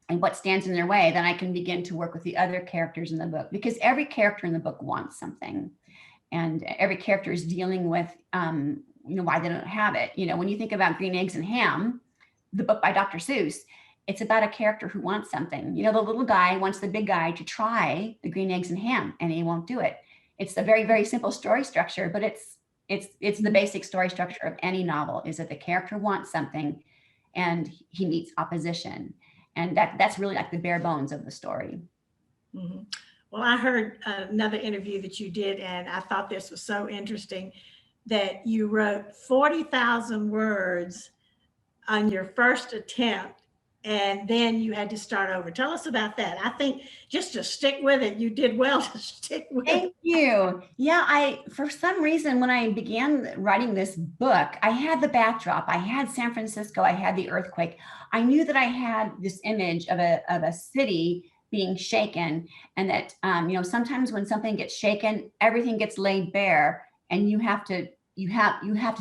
and what stands in their way, then I can begin to work with the other characters in the book, because every character in the book wants something. And every character is dealing with, you know, why they don't have it. You know, when you think about Green Eggs and Ham, the book by Dr. Seuss, it's about a character who wants something. You know, the little guy wants the big guy to try the green eggs and ham, and he won't do it. It's a very, very simple story structure, but it's the basic story structure of any novel, is that the character wants something and he meets opposition. And that's really like the bare bones of the story. Mm-hmm. Well, I heard another interview that you did, and I thought this was so interesting, that you wrote 40,000 words on your first attempt, and then you had to start over. Tell us about that. I think just to stick with it, you did well to stick with it. Thank you. Yeah, for some reason, when I began writing this book, I had the backdrop. I had San Francisco. I had the earthquake. I knew that I had this image of a city being shaken, and that you know, sometimes when something gets shaken, everything gets laid bare, and you have to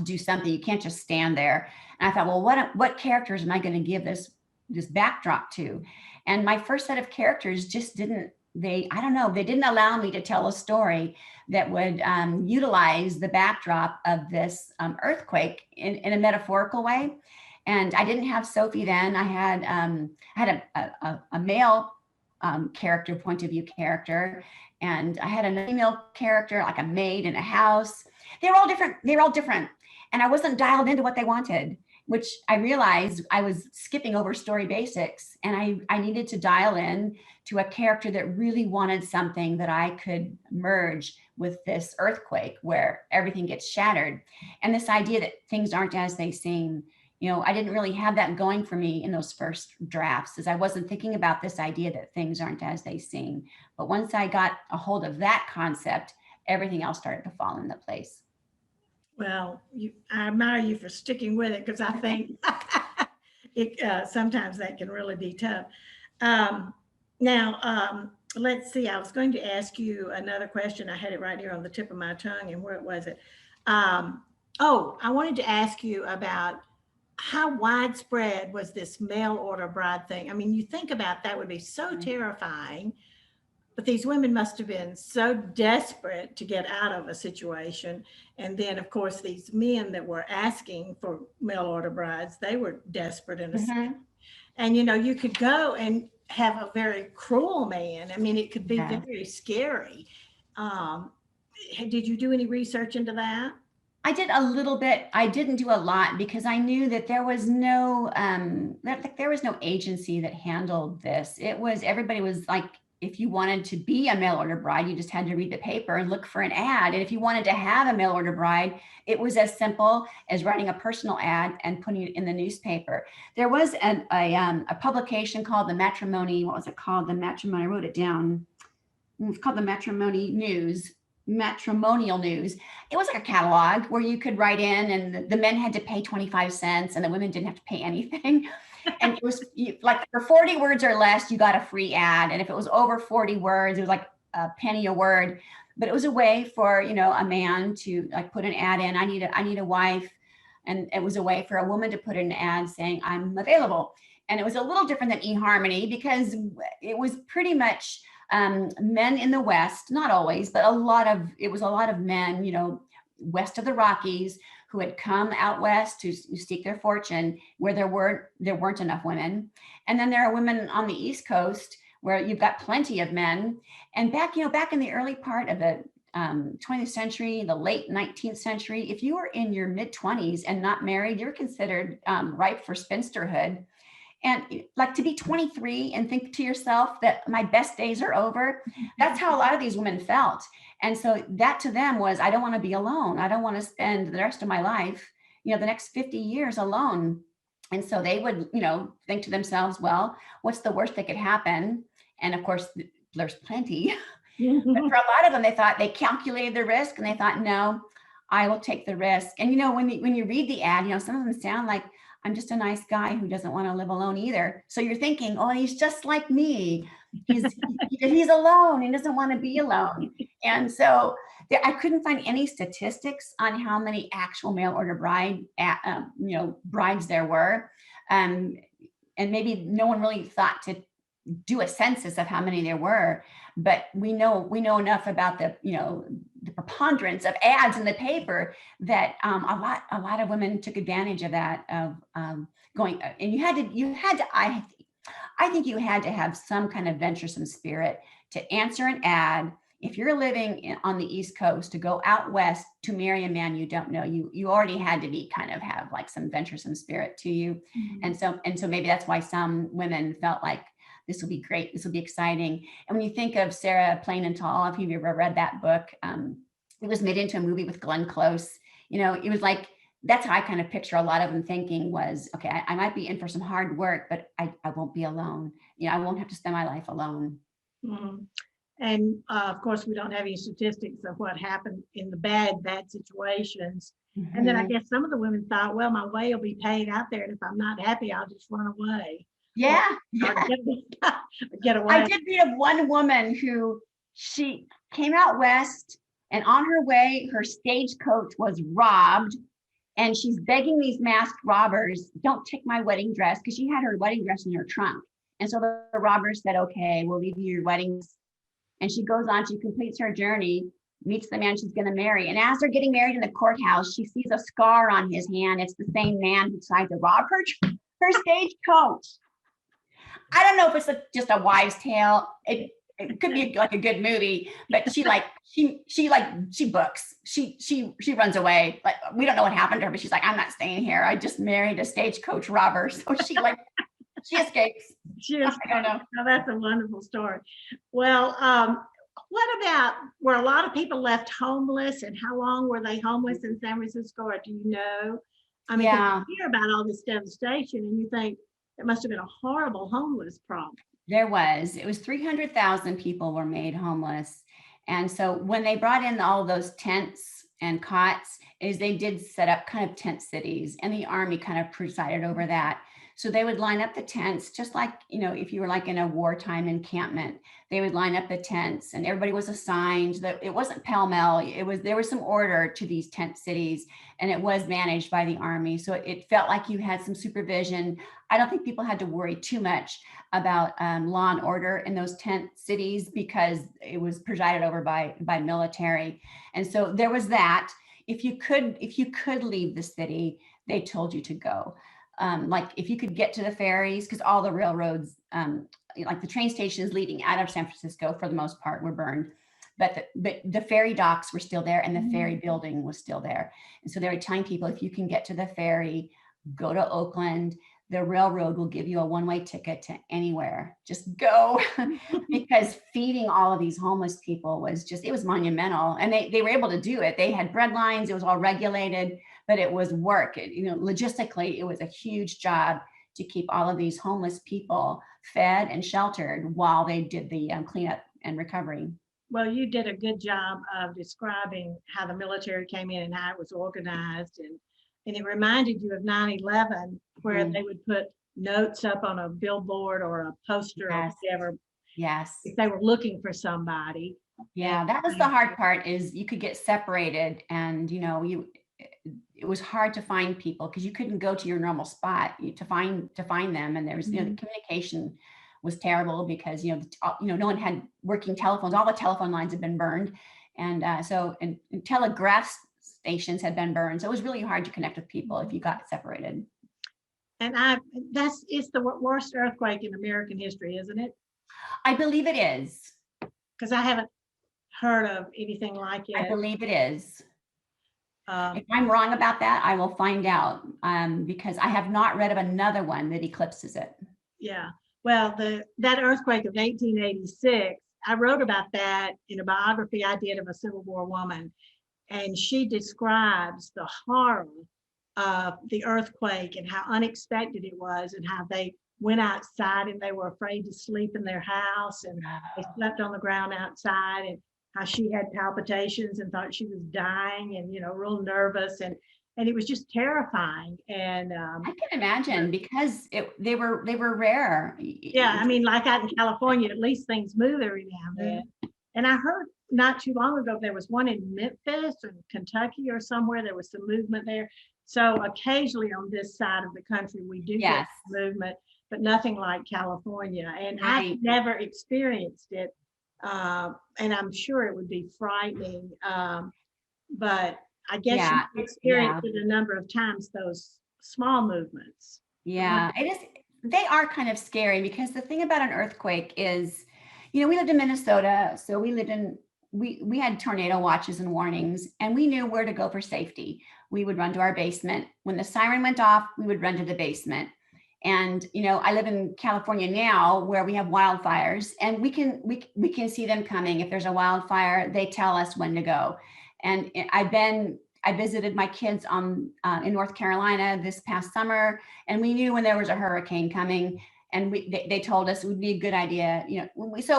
do something. You can't just stand there. And I thought, well, what characters am I going to give this backdrop to? And my first set of characters just didn't, they didn't allow me to tell a story that would utilize the backdrop of this earthquake in a metaphorical way. And I didn't have Sophie then. I had a male character, point of view character, and I had a female character, like a maid in a house. They're all different. And I wasn't dialed into what they wanted, which I realized I was skipping over story basics. And I needed to dial in to a character that really wanted something that I could merge with this earthquake where everything gets shattered. And this idea that things aren't as they seem. You know, I didn't really have that going for me in those first drafts, as I wasn't thinking about this idea that things aren't as they seem. But once I got a hold of that concept, everything else started to fall into place. Well, I admire you for sticking with it, because I think sometimes that can really be tough. Now, let's see. I was going to ask you another question. I had it right here on the tip of my tongue, and where was it? I wanted to ask you about how widespread was this mail order bride thing? I mean, you think about that would be so terrifying, but these women must have been so desperate to get out of a situation. And then, of course, these men that were asking for mail order brides, they were desperate in a sense. And, you know, you could go and have a very cruel man. I mean, it could be very scary. Did you do any research into that? I did a little bit. I didn't do a lot because I knew that there was no there was no agency that handled this. It was everybody was like, if you wanted to be a mail order bride, you just had to read the paper and look for an ad. And if you wanted to have a mail order bride, it was as simple as writing a personal ad and putting it in the newspaper. There was a publication called the Matrimony. What was it called? The Matrimony. I wrote it down. It's called the Matrimonial News. It was like a catalog where you could write in, and the men had to pay 25 cents and the women didn't have to pay anything. And it was like for 40 words or less, you got a free ad. And if it was over 40 words, it was like a penny a word. But it was a way for, a man to like put an ad in, I need a wife. And it was a way for a woman to put in an ad saying, I'm available. And it was a little different than eHarmony because it was pretty much men in the West, not always, but it was a lot of men, west of the Rockies who had come out west to seek their fortune where there weren't enough women. And then there are women on the East Coast where you've got plenty of men. And back in the early part of the 20th century, the late 19th century, if you were in your mid 20s and not married, you're considered ripe for spinsterhood. And like to be 23 and think to yourself that my best days are over, that's how a lot of these women felt. And so that to them was, I don't want to be alone. I don't want to spend the rest of my life, the next 50 years alone. And so they would, think to themselves, well, what's the worst that could happen? And of course, there's plenty. But for a lot of them, they calculated the risk and they thought, no, I will take the risk. And, when you read the ad, some of them sound like, I'm just a nice guy who doesn't want to live alone either. So you're thinking, oh, he's just like me. He's alone. He doesn't want to be alone. And so I couldn't find any statistics on how many actual mail order brides there were. And maybe no one really thought to do a census of how many there were, but we know enough about the preponderance of ads in the paper that a lot of women took advantage of that, of going, and you had to I think you had to have some kind of venturesome spirit to answer an ad. If you're living on the East Coast, to go out west to marry a man you don't know, you already had to be have like some venturesome spirit to you. Mm-hmm. And so maybe that's why some women felt like, this will be great. This will be exciting. And when you think of Sarah Plain and Tall, if you've ever read that book, it was made into a movie with Glenn Close. It was like, that's how I kind of picture a lot of them thinking was, okay, I might be in for some hard work, but I won't be alone. I won't have to spend my life alone. Mm-hmm. And of course, we don't have any statistics of what happened in the bad situations. Mm-hmm. And then I guess some of the women thought, well, my way will be paid out there. And if I'm not happy, I'll just run away. Yeah. Get away. I did read of one woman who she came out west and on her way, her stagecoach was robbed. And she's begging these masked robbers, don't take my wedding dress, because she had her wedding dress in her trunk. And so the robbers said, okay, we'll leave you your weddings. And she goes on, she completes her journey, meets the man she's going to marry. And as they're getting married in the courthouse, she sees a scar on his hand. It's the same man who tried to rob her stagecoach. I don't know if it's just a wives' tale. It could be like a good movie, but she books. She runs away. Like, we don't know what happened to her, but she's like, I'm not staying here. I just married a stagecoach robber. So she escapes. I don't know. Oh, that's a wonderful story. Well, what about, were a lot of people left homeless, and how long were they homeless in San Francisco, or do you know? I mean, yeah. You hear about all this devastation and you think it must have been a horrible homeless problem. There was. It was 300,000 people were made homeless. And so when they brought in all those tents and cots, they did set up kind of tent cities, and the Army kind of presided over that. So they would line up the tents, just like, if you were like in a wartime encampment, they would line up the tents and everybody was assigned. That it wasn't pell-mell. There was some order to these tent cities, and it was managed by the Army. So it felt like you had some supervision. I don't think people had to worry too much about law and order in those tent cities because it was presided over by military. And so there was that. If you could leave the city, they told you to go. Like if you could get to the ferries, because all the railroads, like the train stations leading out of San Francisco, for the most part, were burned. but the ferry docks were still there and the ferry building was still there. And so they were telling people, if you can get to the ferry, go to Oakland, the railroad will give you a one-way ticket to anywhere. Just go. Because feeding all of these homeless people was just, it was monumental. And they were able to do it. They had bread lines, it was all regulated, but it was work. Logistically, it was a huge job to keep all of these homeless people fed and sheltered while they did the cleanup and recovery. Well, you did a good job of describing how the military came in and how it was organized. And it reminded you of 9/11, where they would put notes up on a billboard or a poster or Yes. whatever Yes. if they were looking for somebody. Yeah, that was the hard part, is you could get separated, and it was hard to find people because you couldn't go to your normal spot to find them, and there was the communication was terrible because no one had working telephones. All the telephone lines had been burned, and and telegraph stations had been burned, so it was really hard to connect with people if you got separated. And it's the worst earthquake in American history, isn't it? I believe it is. Because I haven't heard of anything like I it. believe it is. If I'm wrong about that, I will find out, because I have not read of another one that eclipses it. Yeah. Well, that earthquake of 1886, I wrote about that in a biography I did of a Civil War woman. And she describes the horror of the earthquake and how unexpected it was, and how they went outside and they were afraid to sleep in their house, and they slept on the ground outside, and how she had palpitations and thought she was dying, and real nervous, and it was just terrifying. And I can imagine, because they were rare. yeah, I mean, like out in California, at least things move every now and then. And I heard not too long ago there was one in Memphis or Kentucky or somewhere. There was some movement there. So occasionally on this side of the country we do get movement, but nothing like California. And I've never experienced it, and I'm sure it would be frightening. But I guess you experienced it a number of times, those small movements. Yeah, it is. They are kind of scary, because the thing about an earthquake is, we lived in Minnesota, so we had tornado watches and warnings, and we knew where to go for safety. We would run to our basement. When the siren went off, we would run to the basement. And I live in California now, where we have wildfires, and we can see them coming. If there's a wildfire, they tell us when to go. And I visited my kids in North Carolina this past summer, and we knew when there was a hurricane coming, and they told us it would be a good idea, but with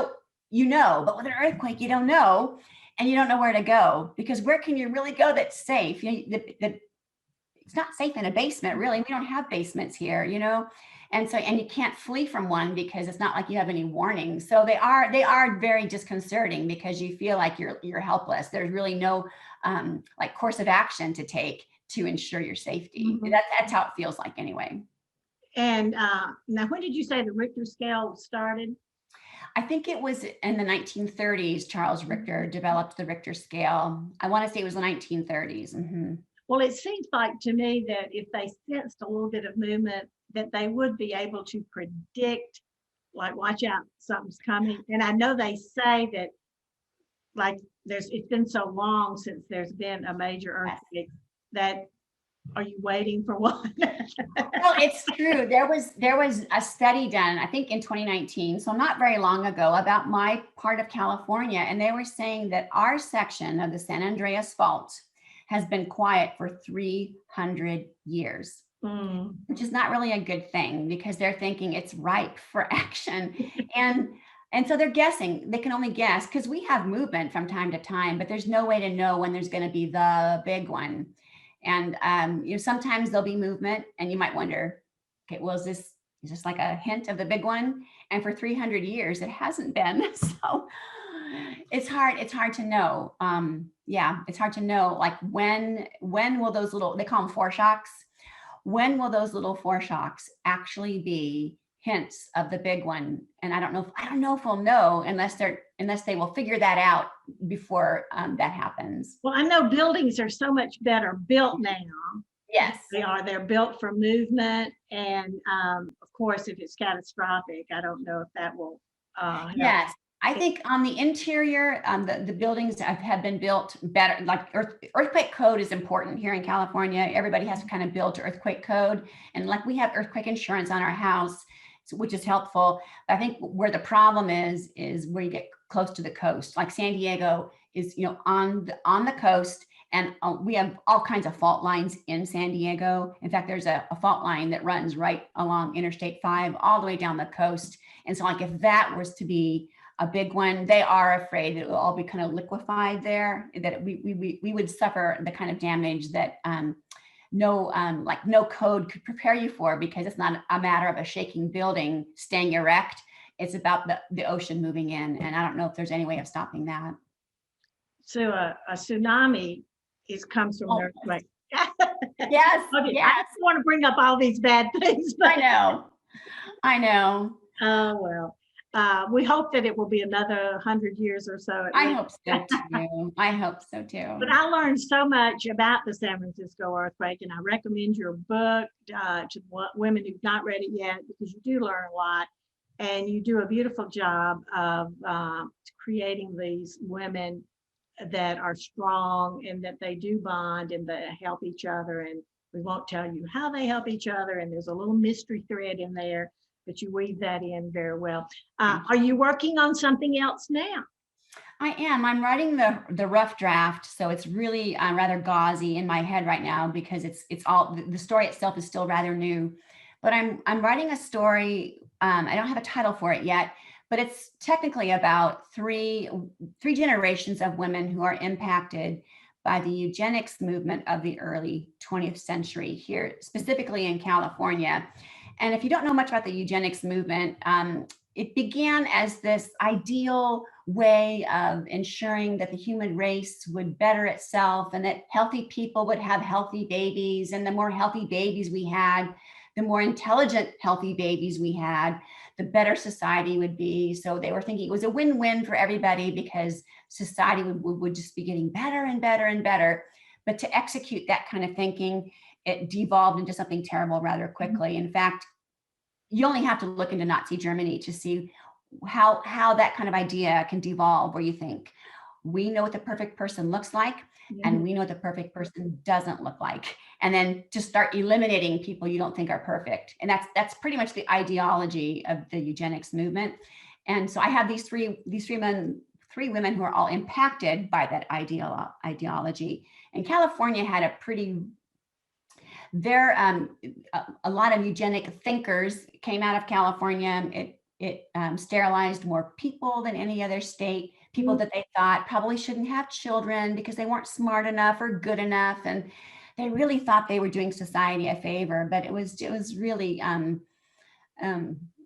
an earthquake, you don't know, and you don't know where to go, because where can you really go that's safe? It's not safe in a basement, really. We don't have basements here, and you can't flee from one, because it's not like you have any warnings. So they are very disconcerting, because you feel like you're helpless. There's really no course of action to take to ensure your safety. That's how it feels like, anyway. And now, when did you say the Richter scale started? I think it was in the 1930s. Charles Richter developed the Richter scale. I want to say it was the 1930s. Well, it seems like to me that if they sensed a little bit of movement, that they would be able to predict, like, watch out, something's coming. And I know they say that, like, it's been so long since there's been a major earthquake, that are you waiting for one? Well, it's true. There was a study done, I think in 2019, so not very long ago, about my part of California, and they were saying that our section of the San Andreas Fault has been quiet for 300 years, which is not really a good thing, because they're thinking it's ripe for action. And so they're guessing. They can only guess, because we have movement from time to time, but there's no way to know when there's going to be the big one. And sometimes there'll be movement, and you might wonder, okay, well, is this like a hint of the big one? And for 300 years, it hasn't been. So it's hard to know. It's hard to know, like, when will those little, they call them foreshocks, when will those little foreshocks actually be hints of the big one? And I don't know if we'll know unless they will figure that out before that happens. Well, I know buildings are so much better built now. Yes, they are. They're built for movement, and of course, if it's catastrophic, I don't know if that will help. Yes, I think on the interior, the buildings have been built better. Like earthquake code is important here in California. Everybody has to kind of build to earthquake code, and like we have earthquake insurance on our house, which is helpful. But I think where the problem is where you get close to the coast. Like San Diego is, on the coast, and we have all kinds of fault lines in San Diego. In fact, there's a fault line that runs right along Interstate 5 all the way down the coast. And so, like, if that was to be a big one, they are afraid that it will all be kind of liquefied there, that we would suffer the kind of damage that no code could prepare you for, because it's not a matter of a shaking building staying erect. It's about the ocean moving in. And I don't know if there's any way of stopping that. So a tsunami comes from Oh, an earthquake. yes, Okay, I yes, don't want to bring up all these bad things, but I know. oh well. We hope that it will be another 100 years or so at I least. hope so too. I hope so too. But I learned so much about the San Francisco earthquake, and I recommend your book to women who've not read it yet, because you do learn a lot, and you do a beautiful job of creating these women that are strong and that they do bond and that help each other. And we won't tell you how they help each other, and there's a little mystery thread in there, but you weave that in very well. Are you working on something else now? I am. I'm writing the rough draft, so it's really rather gauzy in my head right now, because it's all, the story itself is still rather new. But I'm writing a story. I don't have a title for it yet, but it's technically about three generations of women who are impacted by the eugenics movement of the early 20th century here, specifically in California. And if you don't know much about the eugenics movement, it began as this ideal way of ensuring that the human race would better itself, and that healthy people would have healthy babies. And the more healthy babies we had, the more intelligent, healthy babies we had, the better society would be. So they were thinking it was a win-win for everybody, because society would just be getting better and better and better. But to execute that kind of thinking, it devolved into something terrible rather quickly. In fact, you only have to look into Nazi Germany to see how that kind of idea can devolve, where you think, we know what the perfect person looks like, and we know what the perfect person doesn't look like, and then just start eliminating people you don't think are perfect. And that's pretty much the ideology of the eugenics movement. And so I have these three women who are all impacted by that ideology. And California had a lot of eugenic thinkers came out of California. It sterilized more people than any other state, people that they thought probably shouldn't have children because they weren't smart enough or good enough. And they really thought they were doing society a favor, but it was really,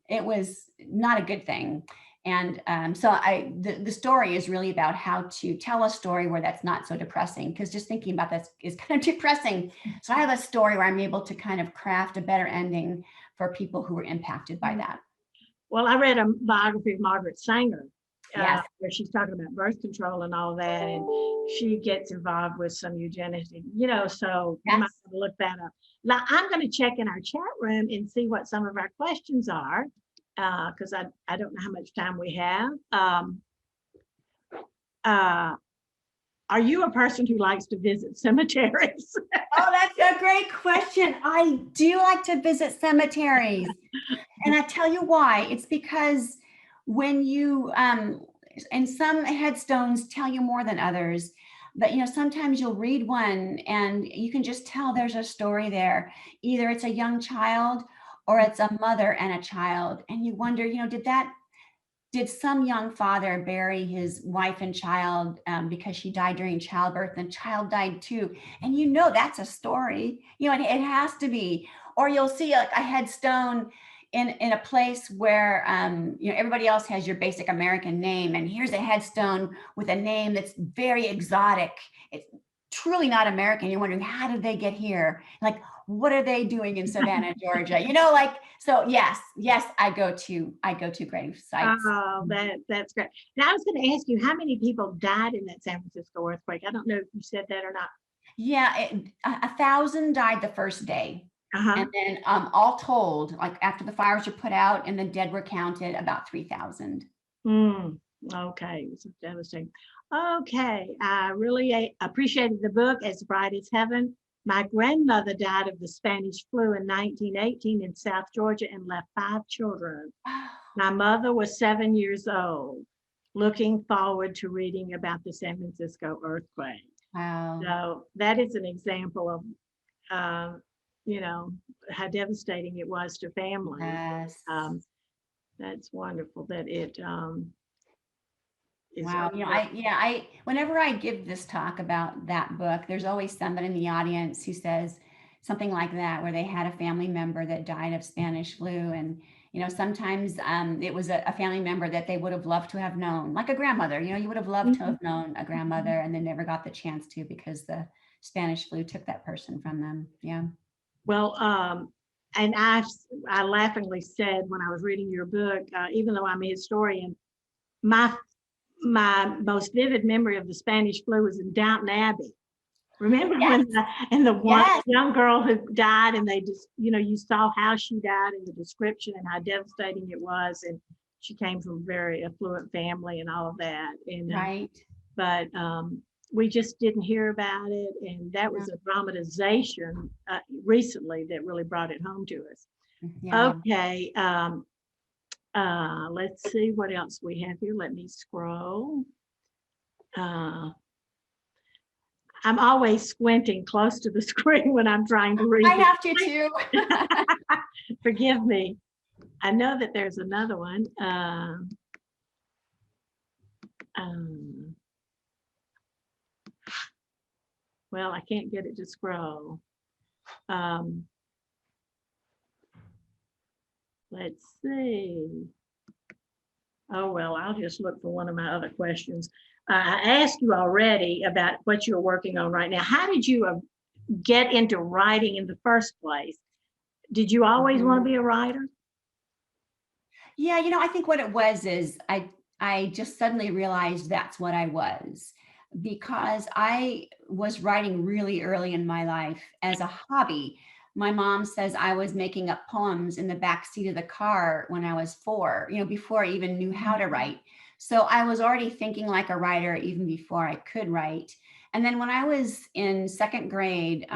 it was not a good thing. And so the story is really about how to tell a story where that's not so depressing, because just thinking about this is kind of depressing. So I have a story where I'm able to kind of craft a better ending for people who were impacted by that. Well, I read a biography of Margaret Sanger, Yes. where she's talking about birth control and all that, and she gets involved with some eugenics, so you Yes. might want to look that up. Now, I'm going to check in our chat room and see what some of our questions are, because I don't know how much time we have. Are you a person who likes to visit cemeteries? Oh, that's a great question. I do like to visit cemeteries. And I tell you why. It's because when you, and some headstones tell you more than others, but sometimes you'll read one and you can just tell there's a story there. Either it's a young child or it's a mother and a child. And you wonder, did some young father bury his wife and child because she died during childbirth, and the child died too? And that's a story. It has to be. Or you'll see a headstone in a place where everybody else has your basic American name, and here's a headstone with a name that's very exotic. It's truly not American. You're wondering, how did they get here? Like, what are they doing in Savannah, Georgia? So yes, I go to grave sites. Oh, that's great. Now, I was going to ask you, how many people died in that San Francisco earthquake? I don't know if you said that or not. Yeah, 1,000 died the first day. And then all told, like after the fires were put out and the dead were counted, about 3,000. Okay, it was devastating. Okay, I really appreciated the book, As Bright as Heaven. My grandmother died of the Spanish flu in 1918 in South Georgia and left 5 children. My mother was 7 years old, looking forward to reading about the San Francisco earthquake. Wow. So that is an example of, uh, you know, how devastating it was to families. Yes. Um, that's wonderful that it is Wow. over. Whenever I give this talk about that book, there's always somebody in the audience who says something like that, where they had a family member that died of Spanish flu. And, sometimes it was a family member that they would have loved to have known, like a grandmother. You would have loved to Mhm. have known a grandmother and they never got the chance to because the Spanish flu took that person from them. Yeah. Well, and I laughingly said when I was reading your book, even though I'm a historian, my my most vivid memory of the Spanish flu was in Downton Abbey. Remember Yes. when and the one Yes. young girl who died, and they just, you saw how she died in the description and how devastating it was, and she came from a very affluent family and all of that, and Right. but we just didn't hear about it, and that Yeah. was a dramatization recently that really brought it home to us. Yeah. Okay, let's see what else we have here. Let me scroll. Uh, I'm always squinting close to the screen when I'm trying to read I this. have to too. Forgive me. I know that there's another one. Um, well, I can't get it to scroll. Um, let's see. Oh, well, I'll just look for one of my other questions. I asked you already about what you're working on right now. How did you get into writing in the first place? Did you always want to Mhm. be a writer? Yeah, I think what it was is I just suddenly realized that's what I was, because I was writing really early in my life as a hobby. My mom says I was making up poems in the back seat of the car when I was 4, before I even knew how to write. So I was already thinking like a writer even before I could write. And then when I was in second grade,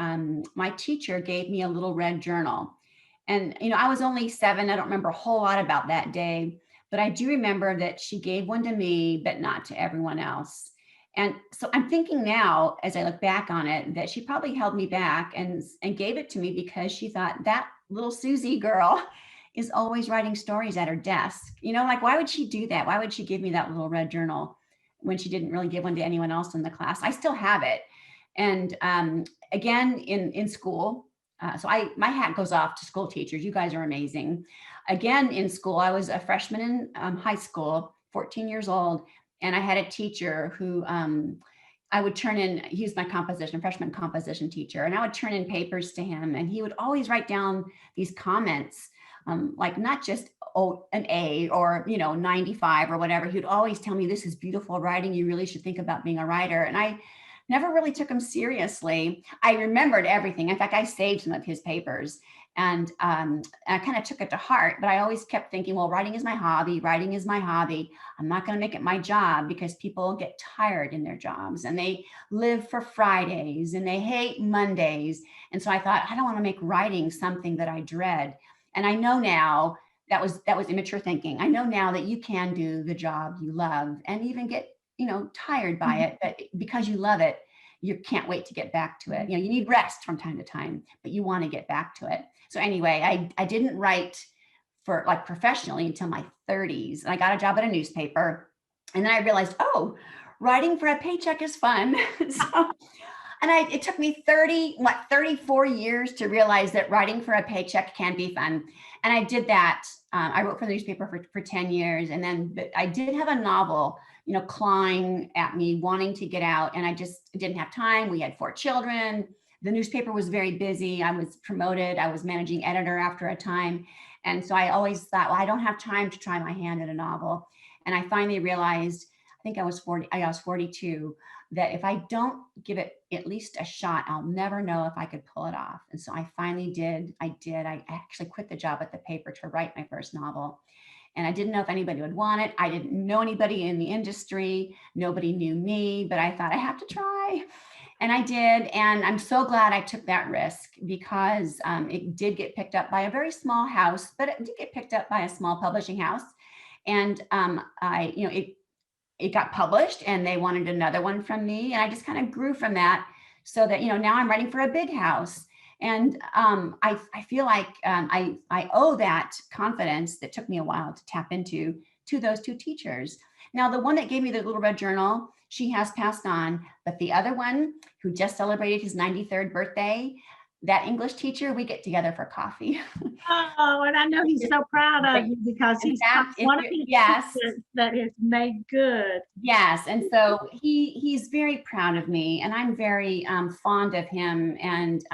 my teacher gave me a little red journal. And, I was only 7. I don't remember a whole lot about that day, but I do remember that she gave one to me, but not to everyone else. And so I'm thinking now, as I look back on it, that she probably held me back and gave it to me because she thought that little Susie girl is always writing stories at her desk. Like, why would she do that? Why would she give me that little red journal when she didn't really give one to anyone else in the class? I still have it. And again, in school, so my hat goes off to school teachers. You guys are amazing. Again, in school, I was a freshman in high school, 14 years old, and I had a teacher who I would turn in. He was my freshman composition teacher, and I would turn in papers to him, and he would always write down these comments, like not just an A or 95 or whatever. He would always tell me, "This is beautiful writing. You really should think about being a writer." And I never really took him seriously. I remembered everything. In fact, I saved some of his papers, and I kind of took it to heart. But I always kept thinking, well, writing is my hobby. Writing is my hobby. I'm not going to make it my job, because people get tired in their jobs and they live for Fridays and they hate Mondays. And so I thought, I don't want to make writing something that I dread. And I know now that was immature thinking. I know now that you can do the job you love and even get tired by it, but because you love it, you can't wait to get back to it. You need rest from time to time, but you want to get back to it. So anyway, I didn't write for like professionally until my 30s. And I got a job at a newspaper. And then I realized, oh, writing for a paycheck is fun. So, and it took me 34 years to realize that writing for a paycheck can be fun. And I did that. I wrote for the newspaper for 10 years. And then but I did have a novel, clawing at me, wanting to get out. And I just didn't have time. We had 4 children. The newspaper was very busy. I was promoted. I was managing editor after a time. And so I always thought, well, I don't have time to try my hand at a novel. And I finally realized, I think I was 42, that if I don't give it at least a shot, I'll never know if I could pull it off. And so I finally did. I actually quit the job at the paper to write my first novel. and I didn't know if anybody would want it. I didn't know anybody in the industry. Nobody knew me, but I thought I have to try. And I did. And I'm so glad I took that risk because it did get picked up by a very small house, but it did get picked up by a small publishing house. And it got published and they wanted another one from me. And I just kind of grew from that so that, now I'm writing for a big house. And I feel like I owe that confidence that took me a while to tap into to those two teachers. Now, the one that gave me the Little Red Journal, she has passed on, but the other one who just celebrated his 93rd birthday, that English teacher, we get together for coffee. Oh, and I know he's so proud of you because In he's fact, one of his yes, teachers that is made good. yes, and so he's very proud of me, and I'm very fond of him. And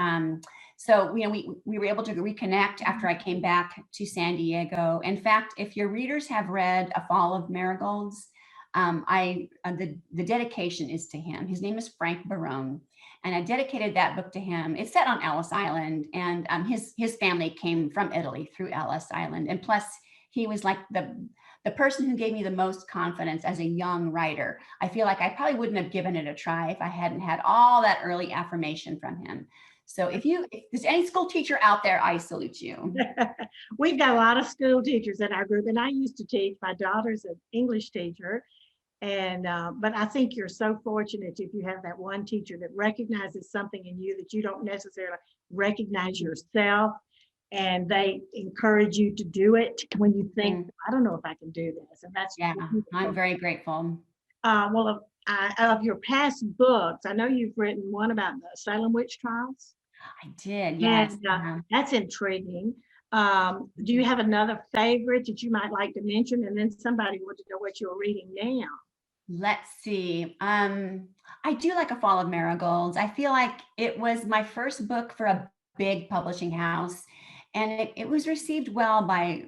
so we were able to reconnect after I came back to San Diego. In fact, if your readers have read A Fall of Marigolds, the dedication is to him. His name is Frank Barone, and I dedicated that book to him. It's set on Ellis Island, and his family came from Italy through Ellis Island, and plus he was like the person who gave me the most confidence as a young writer. I feel like I probably wouldn't have given it a try if I hadn't had all that early affirmation from him. So if there's any school teacher out there, I salute you. We've got a lot of school teachers in our group, and I used to teach. My daughter's an English teacher. And but I think you're so fortunate if you have that one teacher that recognizes something in you that you don't necessarily recognize yourself, and they encourage you to do it when you think, I don't know if I can do this. And that's, yeah, I'm very grateful. Well, of your past books, I know you've written one about the Salem witch trials. I did, yes. And that's intriguing. Do you have another favorite that you might like to mention? And then somebody wanted to know what you're reading now. Let's see. I do like A Fall of Marigolds. I feel like it was my first book for a big publishing house, and it was received well by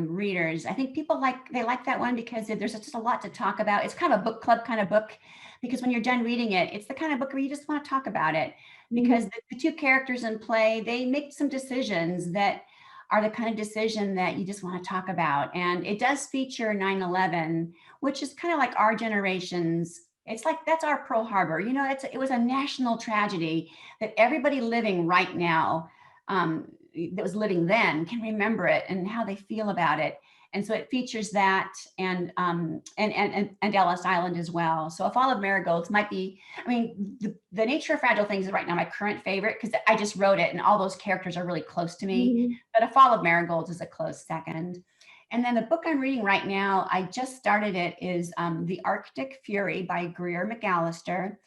readers. I think people like that one because there's just a lot to talk about. It's kind of a book club kind of book, because when you're done reading it, it's the kind of book where you just want to talk about it, because the two characters in play, they make some decisions that are the kind of decision that you just want to talk about. And it does feature 9/11, which is kind of like our generation's, it's like that's our Pearl Harbor. It was a national tragedy that everybody living right now, that was living then, can remember it and how they feel about it. And so it features that and Ellis Island as well. So A Fall of Marigolds might be, the Nature of Fragile Things is right now my current favorite because I just wrote it and all those characters are really close to me. But A Fall of Marigolds is a close second. And then the book I'm reading right now, I just started it, is The Arctic Fury by Greer McAllister.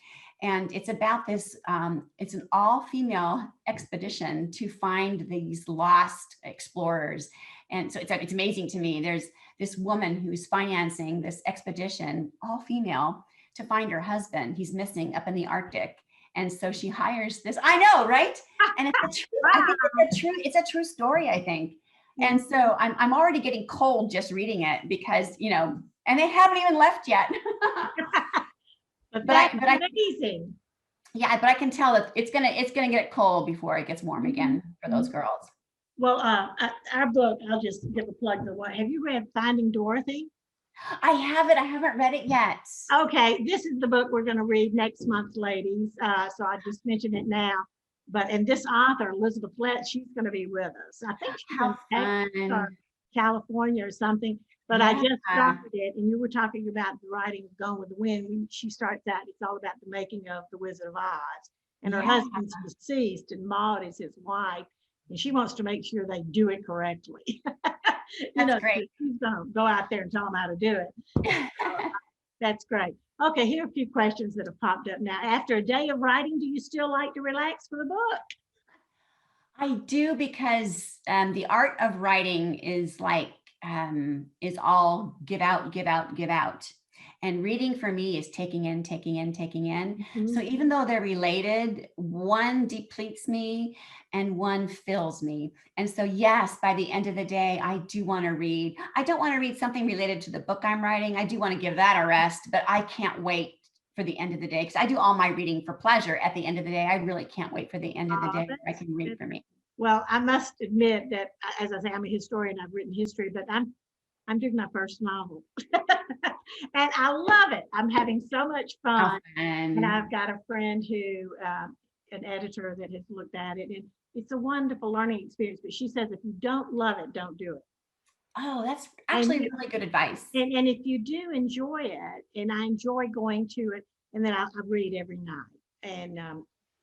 And it's about this, it's an all-female expedition to find these lost explorers. And so it's amazing to me. There's this woman who's financing this expedition, all female, to find her husband. He's missing up in the Arctic. And so she hires this, I know, right? And I think it's a true story, I think. And so I'm already getting cold just reading it because, and they haven't even left yet. But that's amazing. Yeah, but I can tell that it's gonna get cold before it gets warm again for those girls. Well, our book, I'll just give a plug to one. Have you read Finding Dorothy? I haven't read it yet. Okay, this is the book we're going to read next month, ladies. So I just mentioned it now. And this author, Elizabeth Lett, she's going to be with us. I think she's in California or something. But I just started it, and you were talking about the writing of Gone with the Wind. When she starts out, it's all about the making of The Wizard of Oz. And her husband's deceased, and Maud is his wife. And she wants to make sure they do it correctly. That's great. She's going to go out there and tell them how to do it. That's great. Okay, here are a few questions that have popped up now. After a day of writing, do you still like to relax for the book? I do, because the art of writing is like, is all give out, give out, give out. And reading for me is taking in, taking in, taking in. So even though they're related, one depletes me and one fills me. And so yes, by the end of the day, I do want to read. I don't want to read something related to the book I'm writing. I do want to give that a rest, but I can't wait for the end of the day, because I do all my reading for pleasure. At the end of the day, I really can't wait for the end of the day where I can read for me. Well, I must admit that, as I say, I'm a historian. I've written history, but I'm I'm doing my first novel. And I love it. I'm having so much How fun. And fun. I've got a friend who, an editor that has looked at it, and it's a wonderful learning experience. But she says if you don't love it, don't do it. Oh, that's And actually really good advice. and if you do enjoy it, and I enjoy going to it, and then I read every night, and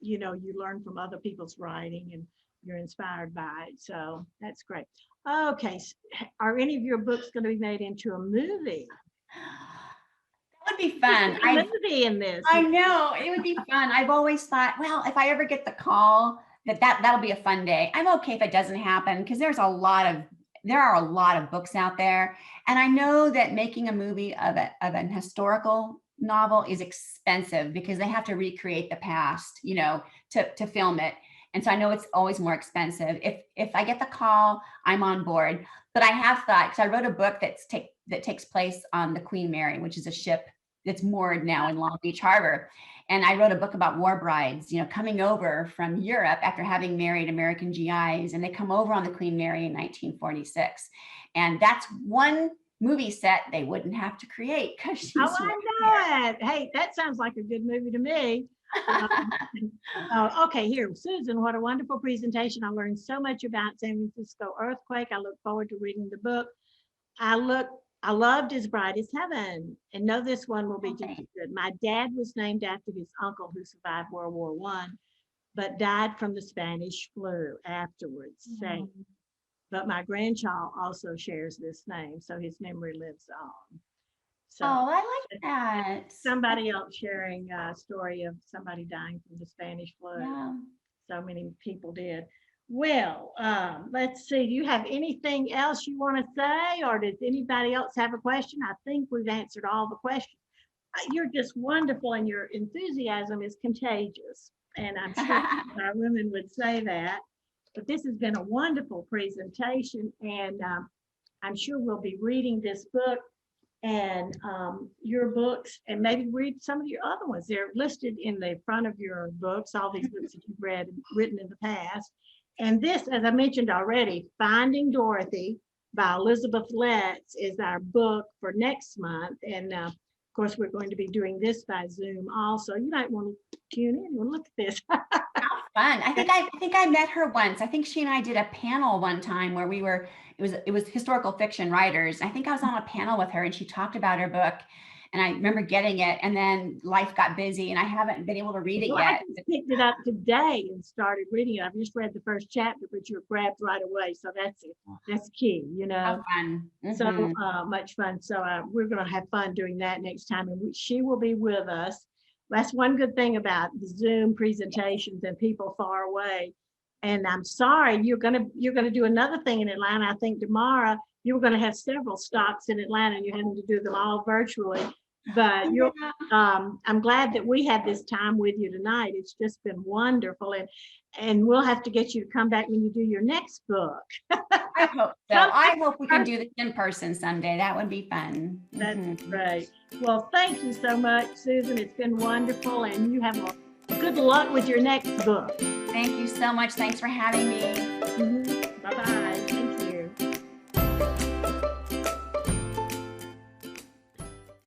you know, you learn from other people's writing, and you're inspired by it. So that's great. Okay, are any of your books going to be made into a movie? That would be There's fun. a movie in this. I know it would be fun. I've always thought, well, if I ever get the call, that'll be a fun day. I'm okay if it doesn't happen because there are a lot of books out there, and I know that making a movie of an historical novel is expensive because they have to recreate the past, you know, to film it. And so I know it's always more expensive. If I get the call, I'm on board. But I have thought, because I wrote a book that takes place on the Queen Mary, which is a ship that's moored now in Long Beach Harbor. And I wrote a book about war brides, you know, coming over from Europe after having married American GIs, and they come over on the Queen Mary in 1946. And that's one movie set they wouldn't have to create because she's Oh, I know it. Hey, that sounds like a good movie to me. Okay, here, Susan, what a wonderful presentation. I learned so much about San Francisco earthquake. I look forward to reading the book. I loved As Bright as Heaven, and know this one will be just as good. My dad was named after his uncle who survived World War I, but died from the Spanish flu afterwards. Sad. But my grandchild also shares this name, so his memory lives on. So Oh, I like that. somebody else sharing a story of somebody dying from the Spanish flu. Yeah. So many people did. Well, let's see. Do you have anything else you want to say, or does anybody else have a question? I think we've answered all the questions. You're just wonderful, and your enthusiasm is contagious. And I'm sure our women would say that. But this has been a wonderful presentation, and I'm sure we'll be reading this book and your books, and maybe read some of your other ones. They're listed in the front of your books, all these books that you've read and written in the past. And this, as I mentioned already, Finding Dorothy by Elizabeth Letts is our book for next month. And of course, we're going to be doing this by Zoom also. You might want to tune in and look at this. Fun. I think I met her once. I think she and I did a panel one time where it was historical fiction writers. I think I was on a panel with her and she talked about her book, and I remember getting it, and then life got busy and I haven't been able to read it Well, yet. I just picked it up today and started reading it. I've just read the first chapter, but you're grabbed right away. So that's key, you know. How fun. So much fun. So we're going to have fun doing that next time, and she will be with us. That's one good thing about the Zoom presentations and people far away. And I'm sorry, you're gonna do another thing in Atlanta. I think tomorrow you were going to have several stops in Atlanta, and you're having to do them all virtually. But I'm glad that we had this time with you tonight. It's just been wonderful, and we'll have to get you to come back when you do your next book. I hope so. I hope we can do this in person someday. That would be fun. That's great. Well, thank you so much, Susan. It's been wonderful, and you have a good luck with your next book. Thank you so much. Thanks for having me. Bye-bye.